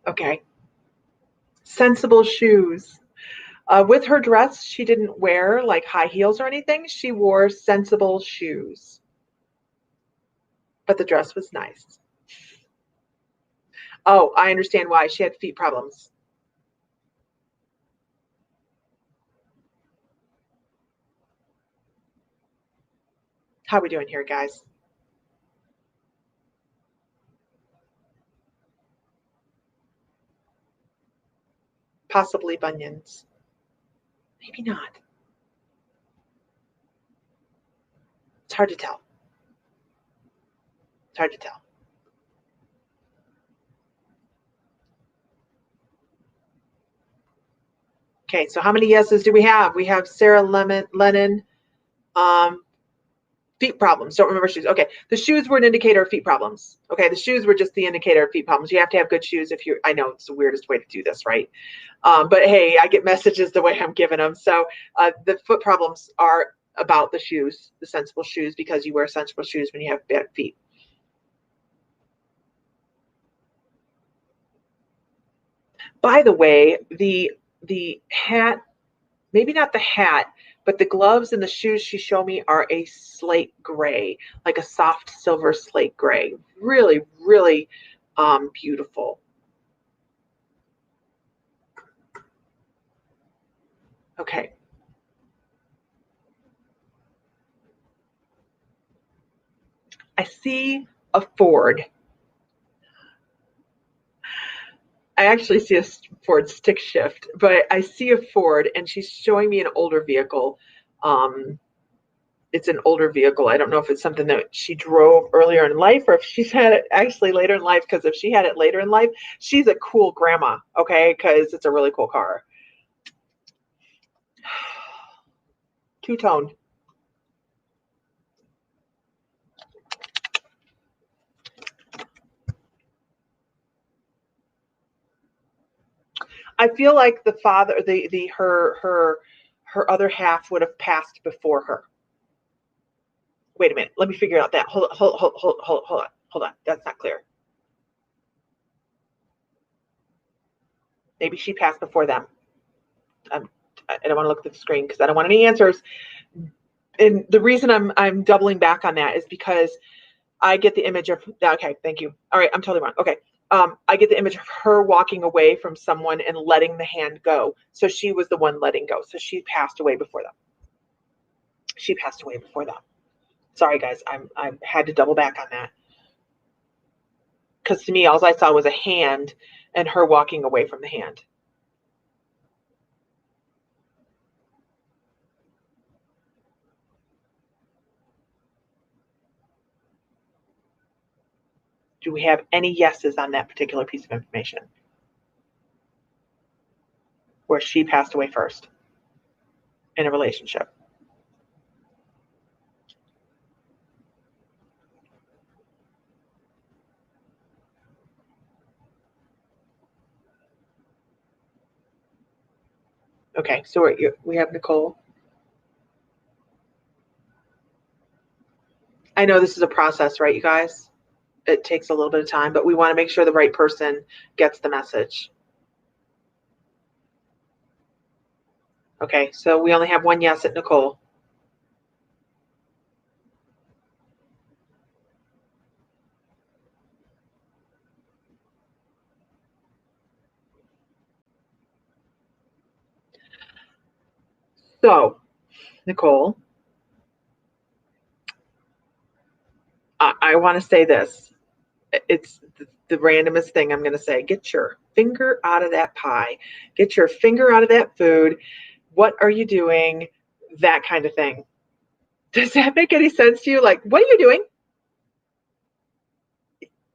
Okay. Sensible shoes. With her dress, she didn't wear like high heels or anything. She wore sensible shoes. But the dress was nice. Oh, I understand why. She had feet problems. How are we doing here, guys? Possibly bunions. Maybe not. It's hard to tell. It's hard to tell. Okay, so how many yeses do we have? We have Sarah Lennon. Feet problems. Don't remember shoes. Okay, the shoes were an indicator of feet problems. Okay, the shoes were just the indicator of feet problems. You have to have good shoes if you. I know it's the weirdest way to do this, right? But hey, I get messages the way I'm giving them. So the foot problems are about the shoes, the sensible shoes, because you wear sensible shoes when you have bad feet. By the way, the hat, maybe not the hat, but the gloves and the shoes she showed me are a slate gray, like a soft silver slate gray. Really, really beautiful. Okay. I see a Ford. I actually see a Ford stick shift, but I see a Ford and she's showing me an older vehicle. Um, it's an older vehicle. I don't know if it's something that she drove earlier in life or if she's had it actually later in life. Because if she had it later in life, she's a cool grandma, okay? Because it's a really cool car. Two-tone. I feel like the father, her other half would have passed before her. Wait a minute. Let me figure out that. Hold on. That's not clear. Maybe she passed before them. I don't want to look at the screen because I don't want any answers. And the reason I'm doubling back on that is because I get the image of, okay, thank you. All right, I'm totally wrong. Okay. I get the image of her walking away from someone and letting the hand go. So she was the one letting go. So she passed away before them. She passed away before them. Sorry, guys. I had to double back on that. Because to me, all I saw was a hand and her walking away from the hand. Do we have any yeses on that particular piece of information? Where she passed away first in a relationship. Okay, so we have Nicole. I know this is a process, right, you guys? It takes a little bit of time, but we want to make sure the right person gets the message. Okay, so we only have one yes at Nicole. So, Nicole, I want to say this. It's the randomest thing I'm going to say. Get your finger out of that pie. Get your finger out of that food. What are you doing? That kind of thing. Does that make any sense to you? Like, what are you doing?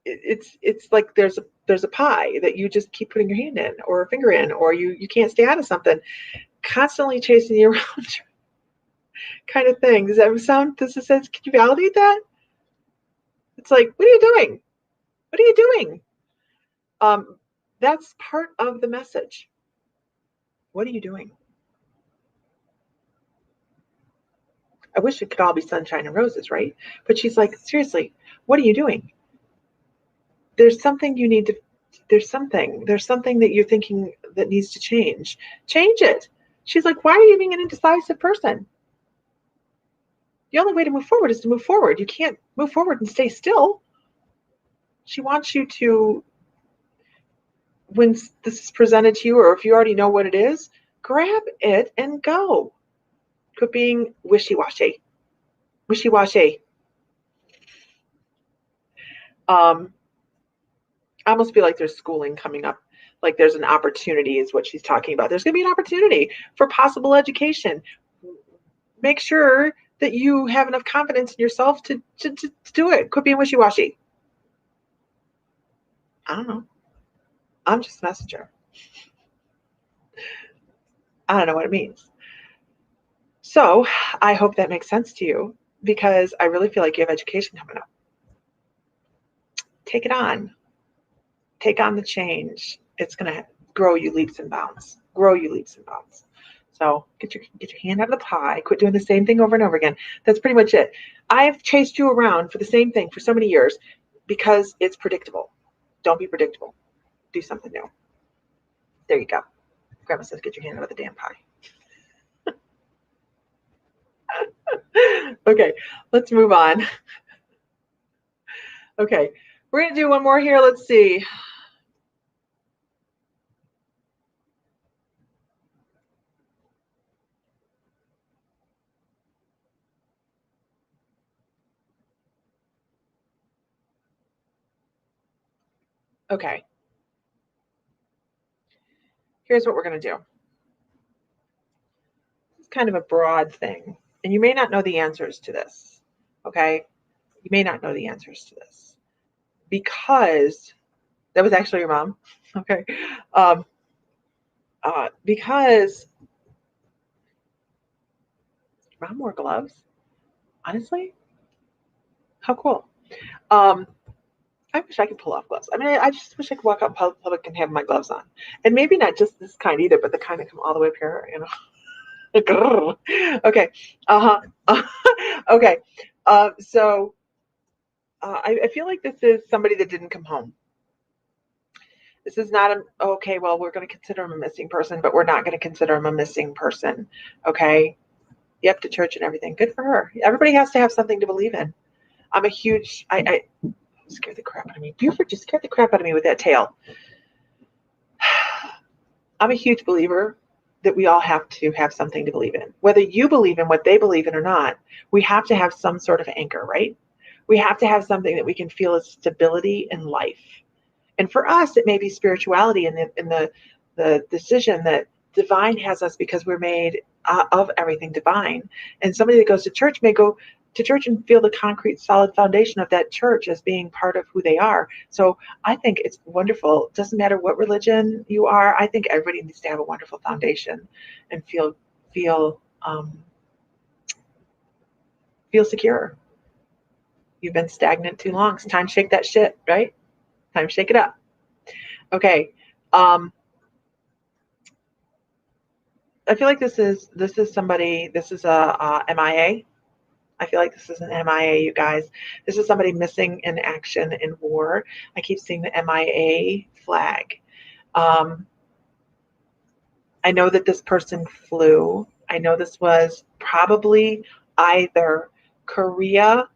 It's like there's a pie that you just keep putting your hand in or a finger in, or you can't stay out of something. Constantly chasing you around kind of thing. Does that sound, does it sense? Can you validate that? It's like, what are you doing? What are you doing? That's part of the message. What are you doing? I wish it could all be sunshine and roses, right? But she's like, seriously, what are you doing? There's something you need to, there's something that you're thinking that needs to change. Change it. She's like, why are you being an indecisive person? The only way to move forward is to move forward. You can't move forward and stay still. She wants you to, when this is presented to you, or if you already know what it is, grab it and go. Quit being wishy-washy. Wishy-washy. I almost feel like there's schooling coming up. Like there's an opportunity is what she's talking about. There's going to be an opportunity for possible education. Make sure that you have enough confidence in yourself to do it. Quit being wishy-washy. I don't know. I'm just a messenger. I don't know what it means. So I hope that makes sense to you, because I really feel like you have education coming up. Take it on. Take on the change. It's going to grow you leaps and bounds. Grow you leaps and bounds. So get your hand out of the pie. Quit doing the same thing over and over again. That's pretty much it. I've chased you around for the same thing for so many years because it's predictable. Don't be predictable. Do something new. There you go. Grandma says, get your hand out of the damn pie. Okay, let's move on. Okay, we're going to do one more here. Let's see. Okay. Here's what we're going to do. It's kind of a broad thing, and you may not know the answers to this. Okay? You may not know the answers to this because that was actually your mom. Okay. Because mom wore gloves. Honestly, how cool. I wish I could pull off gloves. I mean, I just wish I could walk out in public and have my gloves on, and maybe not just this kind either, but the kind that come all the way up here. You know. Okay. Okay. So I feel like this is somebody that didn't come home. This is not a, okay, well, we're going to consider him a missing person, but we're not going to consider him a missing person. Okay. Yep, to church and everything. Good for her. Everybody has to have something to believe in. I'm a huge, I scared the crap out of me. Buford just scared the crap out of me with that tail. I'm a huge believer that we all have to have something to believe in. Whether you believe in what they believe in or not, we have to have some sort of anchor, right? We have to have something that we can feel as stability in life. And for us, it may be spirituality and the decision that divine has us because we're made of everything divine. And somebody that goes to church may go to church and feel the concrete, solid foundation of that church as being part of who they are. So I think it's wonderful. It doesn't matter what religion you are. I think everybody needs to have a wonderful foundation and feel secure. You've been stagnant too long. It's time to shake that shit, right? Time to shake it up. Okay. I feel like this is somebody. This is a MIA. I feel like this is an MIA, you guys. This is somebody missing in action in war. I keep seeing the MIA flag. Um, I know that this person flew. I know this was probably either Korea,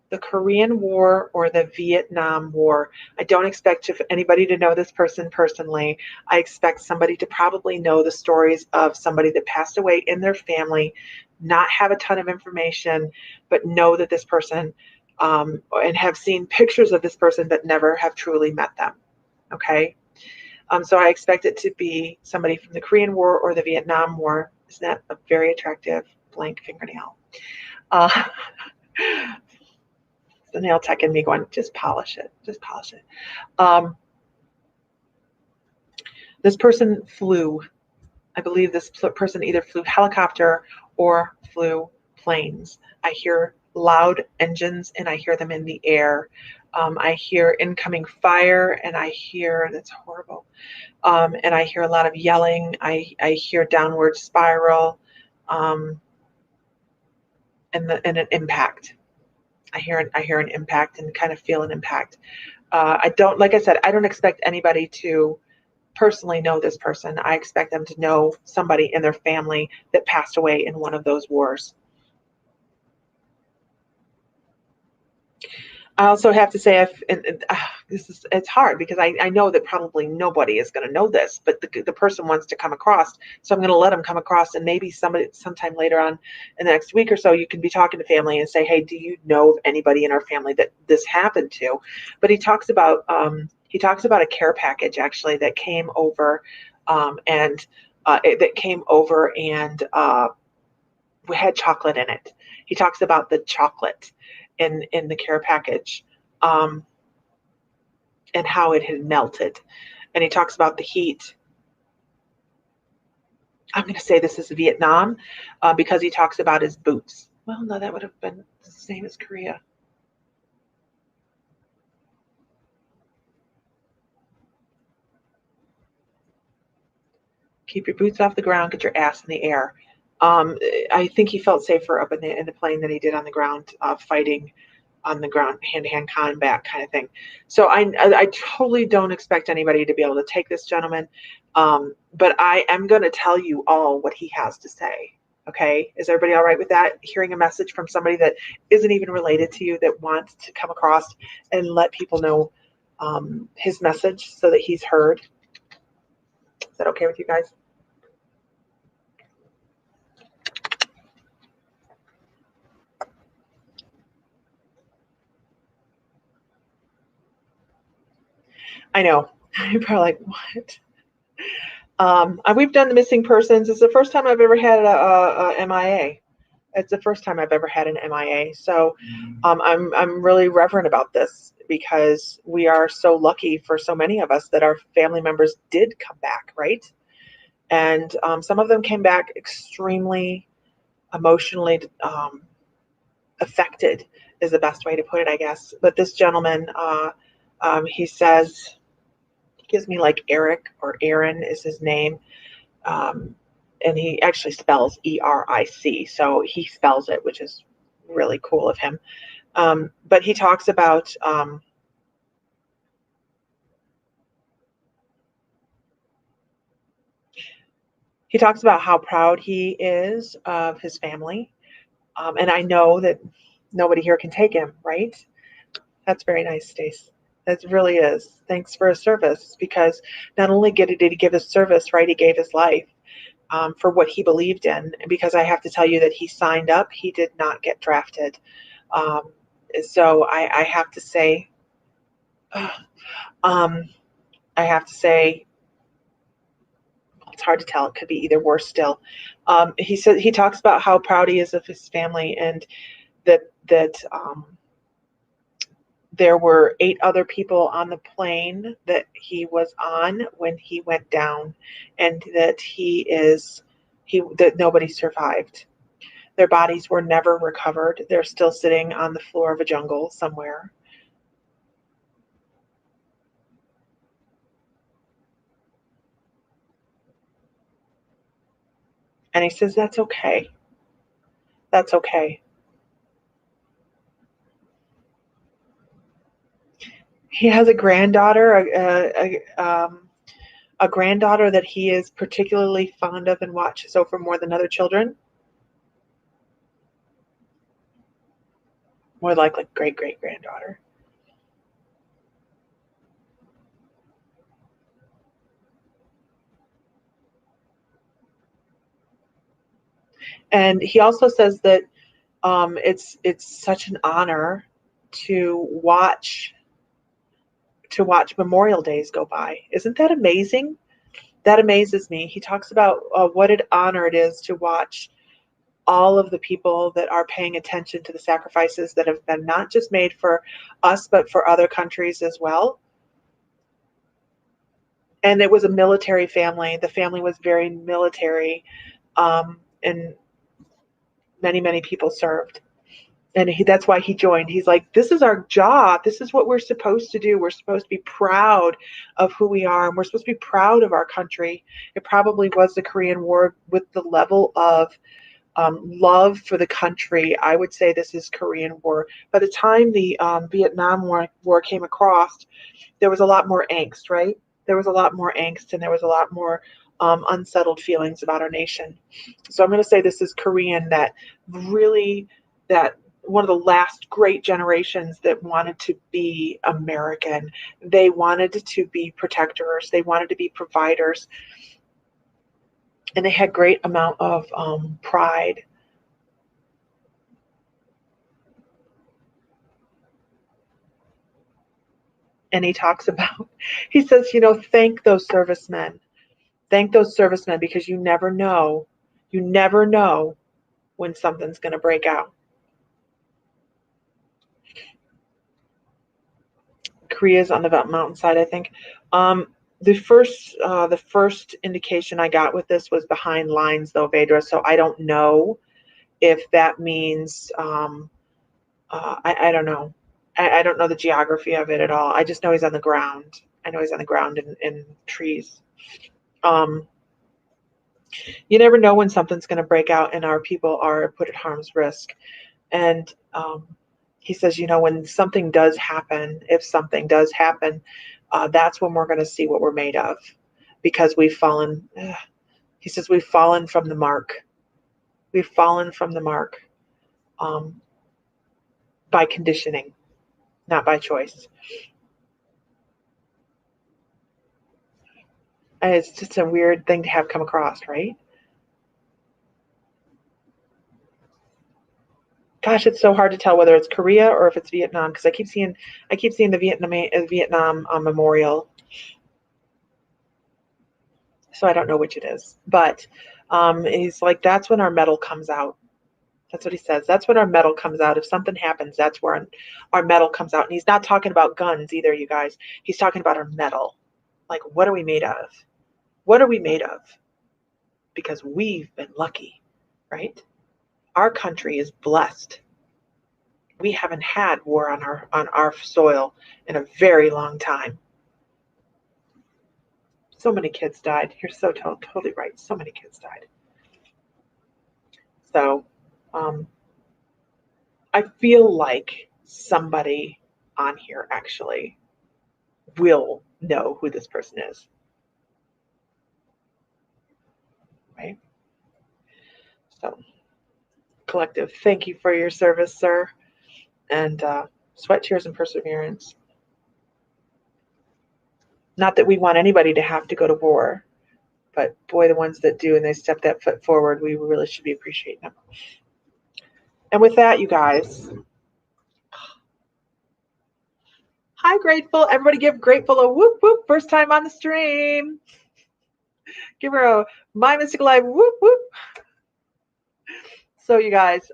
the Korean War, or the Vietnam War. I don't expect anybody to know this person personally. I expect somebody to probably know the stories of somebody that passed away in their family, not have a ton of information, but know that this person, and have seen pictures of this person, but never have truly met them. Okay. So I expect it to be somebody from the Korean War or the Vietnam War. Isn't that a very attractive blank fingernail? Uh, the nail tech in me going, just polish it, just polish it. This person flew. I believe this person either flew helicopter or flew planes. I hear loud engines and I hear them in the air. I hear incoming fire and I hear, that's horrible. And I hear a lot of yelling. I hear downward spiral, and an impact. I hear an impact and kind of feel an impact. I don't, like I said, I don't expect anybody to personally know this person. I expect them to know somebody in their family that passed away in one of those wars. I also have to say, it's hard because I know that probably nobody is going to know this, but the person wants to come across. So I'm going to let them come across, and maybe sometime later on in the next week or so, you can be talking to family and say, hey, do you know of anybody in our family that this happened to? But he talks about a care package actually that came over, and we had chocolate in it. He talks about the chocolate in the care package, um, and how it had melted. And he talks about the heat. I'm going to say this is Vietnam, because he talks about his boots. Well, no, that would have been the same as Korea. Keep your boots off the ground, get your ass in the air. I think he felt safer up in the plane than he did on the ground, fighting on the ground, hand-to-hand combat kind of thing. So I totally don't expect anybody to be able to take this gentleman, but I am going to tell you all what he has to say. Okay, is everybody all right with that? Hearing a message from somebody that isn't even related to you, that wants to come across and let people know, his message so that he's heard. Is that okay with you guys? I know. You're probably like, what? We've done the missing persons. It's the first time I've ever had a MIA. It's the first time I've ever had an MIA. So I'm really reverent about this because we are so lucky for so many of us that our family members did come back, right? And some of them came back extremely emotionally affected, is the best way to put it, I guess. But this gentleman, he says, he gives me like Eric or Aaron is his name. Um, and he actually spells ERIC. So he spells it, which is really cool of him. But he talks about, how proud he is of his family. And I know that nobody here can take him, right? That's very nice, Stace. That really is. Thanks for his service, because not only did he give his service, right, he gave his life, for what he believed in. Because I have to tell you that he signed up, he did not get drafted. Um, so I have to say, um, it's hard to tell. It could be either worse still. He talks about how proud he is of his family, and that there were 8 other people on the plane that he was on when he went down, and that that nobody survived. Their bodies were never recovered. They're still sitting on the floor of a jungle somewhere. And he says, that's okay. That's okay. He has a granddaughter, a granddaughter that he is particularly fond of and watches over more than other children. More like great-great-granddaughter. And he also says that it's such an honor to watch Memorial Days go by. Isn't that amazing? That amazes me. He talks about what an honor it is to watch all of the people that are paying attention to the sacrifices that have been not just made for us, but for other countries as well. And it was a military family. The family was very military, and many people served. And that's why he joined. He's like, this is our job. This is what we're supposed to do. We're supposed to be proud of who we are, and we're supposed to be proud of our country. It probably was the Korean War with the level of love for the country. I would say this is Korean War. By the time the Vietnam War came across, there was a lot more angst, right? There was a lot more angst, and there was a lot more unsettled feelings about our nation. So I'm going to say this is Korean, that one of the last great generations that wanted to be American. They wanted to be protectors. They wanted to be providers. And they had great amount of pride. And he talks about, he says, thank those servicemen. Thank those servicemen, because you never know when something's going to break out. Korea's on the mountainside, I think. The first indication I got with this was behind lines, though, Vedra. So I don't know if that means I don't know. I don't know the geography of it at all. I just know he's on the ground. I know he's on the ground in trees. You never know when something's going to break out and our people are put at harm's risk. And he says, when something does happen, if something does happen, that's when we're going to see what we're made of, because we've fallen. He says, we've fallen from the mark. We've fallen from the mark by conditioning, not by choice. And it's just a weird thing to have come across, right? Gosh, it's so hard to tell whether it's Korea or if it's Vietnam, because I keep seeing the Vietnam memorial. So I don't know which it is, but he's like, that's when our metal comes out. That's what he says. That's when our metal comes out. If something happens, that's where our metal comes out. And he's not talking about guns either, you guys. He's talking about our metal. Like, what are we made of? What are we made of? Because we've been lucky, right? Our country is blessed. We haven't had war on our soil in a very long time. So many kids died. You're so totally right. So many kids died. So I feel like somebody on here actually will know who this person is. Right? So, collective, thank you for your service, sir. And sweat, tears, and perseverance. Not that we want anybody to have to go to war, but boy, the ones that do and they step that foot forward, we really should be appreciating them. And with that, you guys, hi, Grateful. Everybody give Grateful a whoop whoop. First time on the stream. Give her a My Mystical Life whoop whoop. So you guys,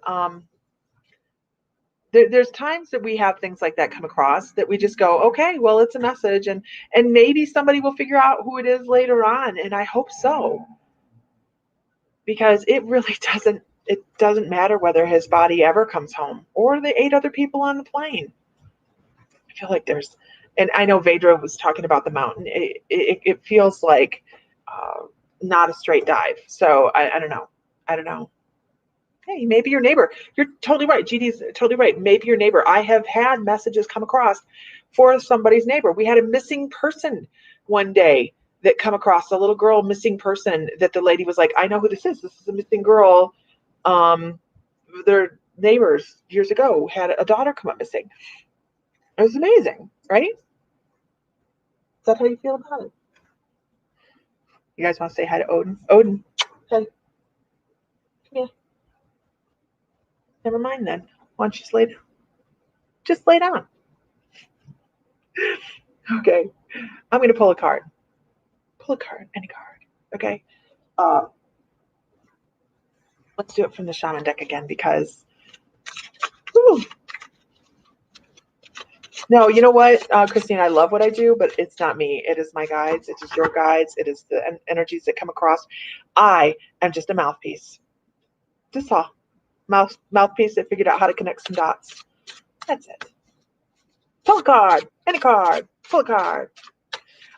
there's times that we have things like that come across that we just go, okay, well, it's a message, and maybe somebody will figure out who it is later on, and I hope so, because it really doesn't matter whether his body ever comes home or the 8 other people on the plane. I feel like and I know Vedra was talking about the mountain. It feels like not a straight dive. So I don't know. I don't know. Hey, maybe your neighbor. You're totally right. GD's totally right. Maybe your neighbor. I have had messages come across for somebody's neighbor. We had a missing person one day that come across, a little girl missing person that the lady was like, I know who this is. This is a missing girl. Their neighbors years ago had a daughter come up missing. It was amazing, right? Is that how you feel about it? You guys want to say hi to Odin? Odin, hey, come here. Never mind then. Why don't you just lay down? Okay, I'm going to pull a card. Pull a card, any card. Okay. Let's do it from the shaman deck again because. Whew. No, you know what, Christine, I love what I do, but it's not me. It is my guides. It is your guides. It is the energies that come across. I am just a mouthpiece. Just a mouthpiece that figured out how to connect some dots. That's it. Pull a card, any card, pull a card.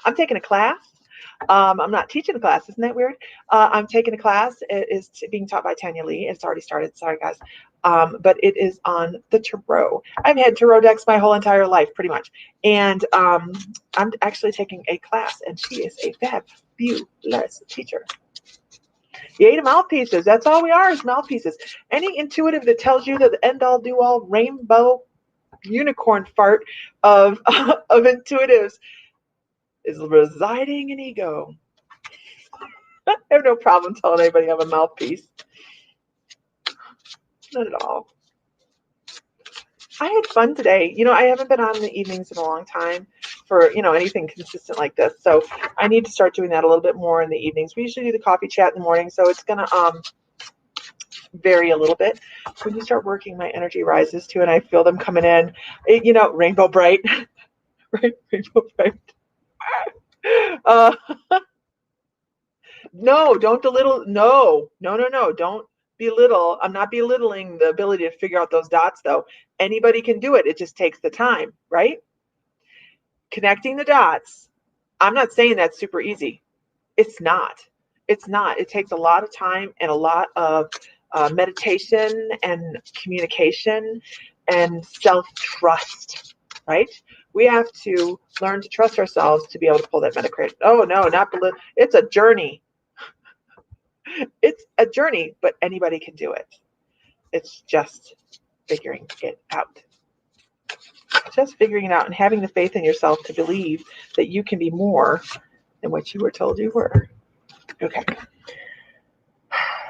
I'm taking a class. I'm not teaching a class. Isn't that weird? I'm taking a class. It is being taught by Tanya Lee. It's already started. Sorry, guys. But it is on the tarot. I've had tarot decks my whole entire life, pretty much. And I'm actually taking a class, and she is a fabulous teacher. The 8 of mouthpieces. That's all we are is mouthpieces. Any intuitive that tells you that the end-all, do-all, rainbow, unicorn fart of intuitives is residing in ego. I have no problem telling anybody I'm a mouthpiece. Not at all. I had fun today. You know, I haven't been on in the evenings in a long time for, you know, anything consistent like this. So I need to start doing that a little bit more in the evenings. We usually do the coffee chat in the morning, so it's going to vary a little bit. When you start working, my energy rises too, and I feel them coming in. You know, rainbow bright. Right? Rainbow bright. No, don't belittle. No. Don't belittle. I'm not belittling the ability to figure out those dots, though. Anybody can do it. It just takes the time, right? Connecting the dots. I'm not saying that's super easy. It's not. It's not. It takes a lot of time and a lot of meditation and communication and self-trust, right? We have to learn to trust ourselves to be able to pull that Metacrit. Oh, no, not belittle. It's a journey. It's a journey, but anybody can do it. It's just figuring it out. Just figuring it out and having the faith in yourself to believe that you can be more than what you were told you were. Okay.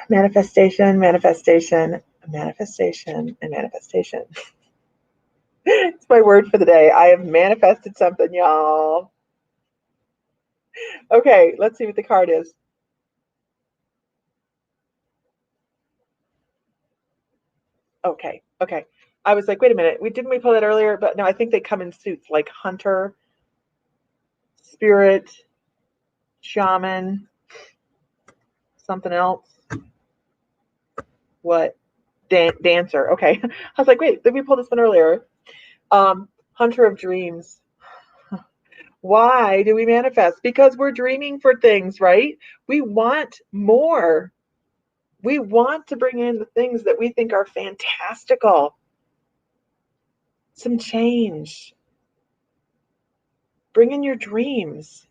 Manifestation, manifestation, manifestation, and manifestation. It's my word for the day. I have manifested something, y'all. Okay, let's see what the card is. Okay. I was like, wait a minute. Didn't we pull that earlier? But no, I think they come in suits like hunter, spirit, shaman, something else. What? Dancer. Okay. I was like, wait, did we pull this one earlier? Hunter of dreams. Why do we manifest? Because we're dreaming for things, right? We want more. We want to bring in the things that we think are fantastical. Some change. Bring in your dreams.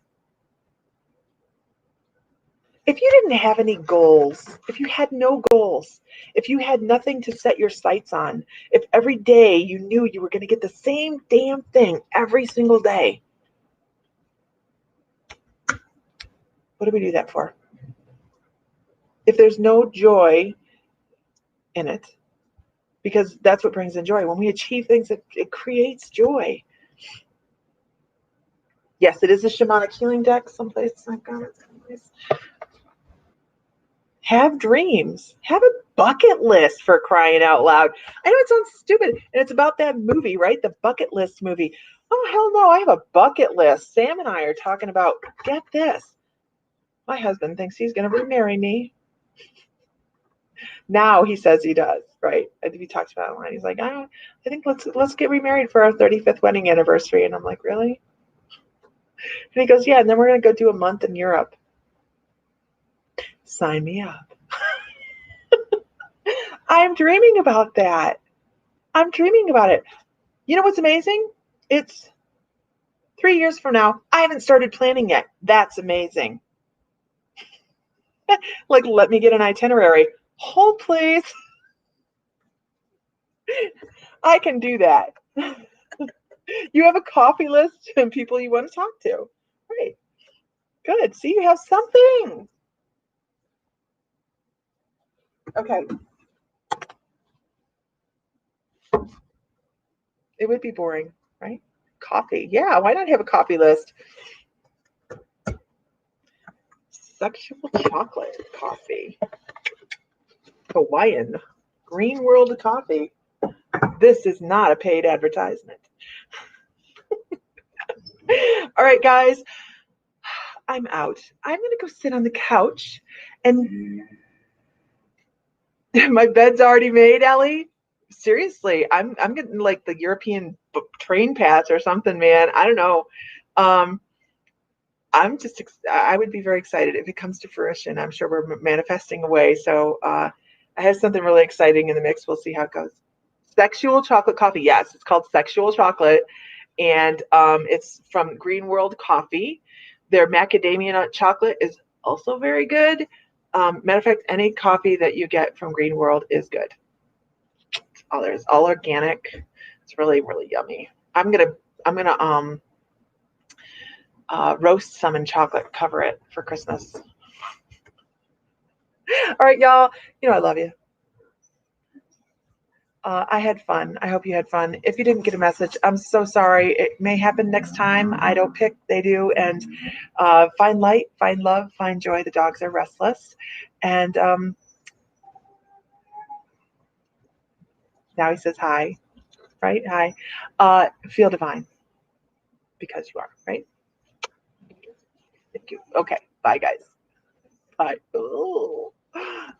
If you didn't have any goals, if you had no goals, if you had nothing to set your sights on, if every day you knew you were going to get the same damn thing every single day, what do we do that for? If there's no joy in it, because that's what brings in joy. When we achieve things, it creates joy. Yes, it is a shamanic healing deck. Someplace I've got it. Someplace. Have dreams. Have a bucket list, for crying out loud. I know it sounds stupid, and it's about that movie, right? The bucket list movie. Oh, hell no, I have a bucket list. Sam and I are talking about, get this. My husband thinks he's going to remarry me. Now he says he does, right? And he talks about it online. He's like, I think let's get remarried for our 35th wedding anniversary. And I'm like, really? And he goes, yeah, and then we're going to go do a month in Europe. Sign me up. I'm dreaming about that. I'm dreaming about it. You know what's amazing? It's 3 years from now. I haven't started planning yet. That's amazing. Like, let me get an itinerary. Hold, please. I can do that. You have a coffee list and people you want to talk to. Great. Good. See, you have something. Okay. It would be boring, right? Coffee. Yeah, why not have a coffee list? Sexual chocolate coffee. Hawaiian. Green World Coffee. This is not a paid advertisement. All right, guys. I'm out. I'm going to go sit on the couch and my bed's already made, Ellie. Seriously, I'm getting like the European train pass or something, man. I don't know. I would be very excited if it comes to fruition. I'm sure we're manifesting away. So I have something really exciting in the mix. We'll see how it goes. Sexual chocolate coffee. Yes, it's called Sexual Chocolate. And it's from Green World Coffee. Their macadamia nut chocolate is also very good. Matter of fact, any coffee that you get from Green World is good. It's all organic. It's really, really yummy. I'm gonna roast some in chocolate, cover it for Christmas. All right, y'all. You know I love you. I had fun. I hope you had fun. If you didn't get a message, I'm so sorry. It may happen next time. I don't pick, they do. And find light, find love, find joy. The dogs are restless. And now he says hi, right? Hi. Feel divine because you are, right? Thank you. Okay. Bye, guys. Bye. Ooh.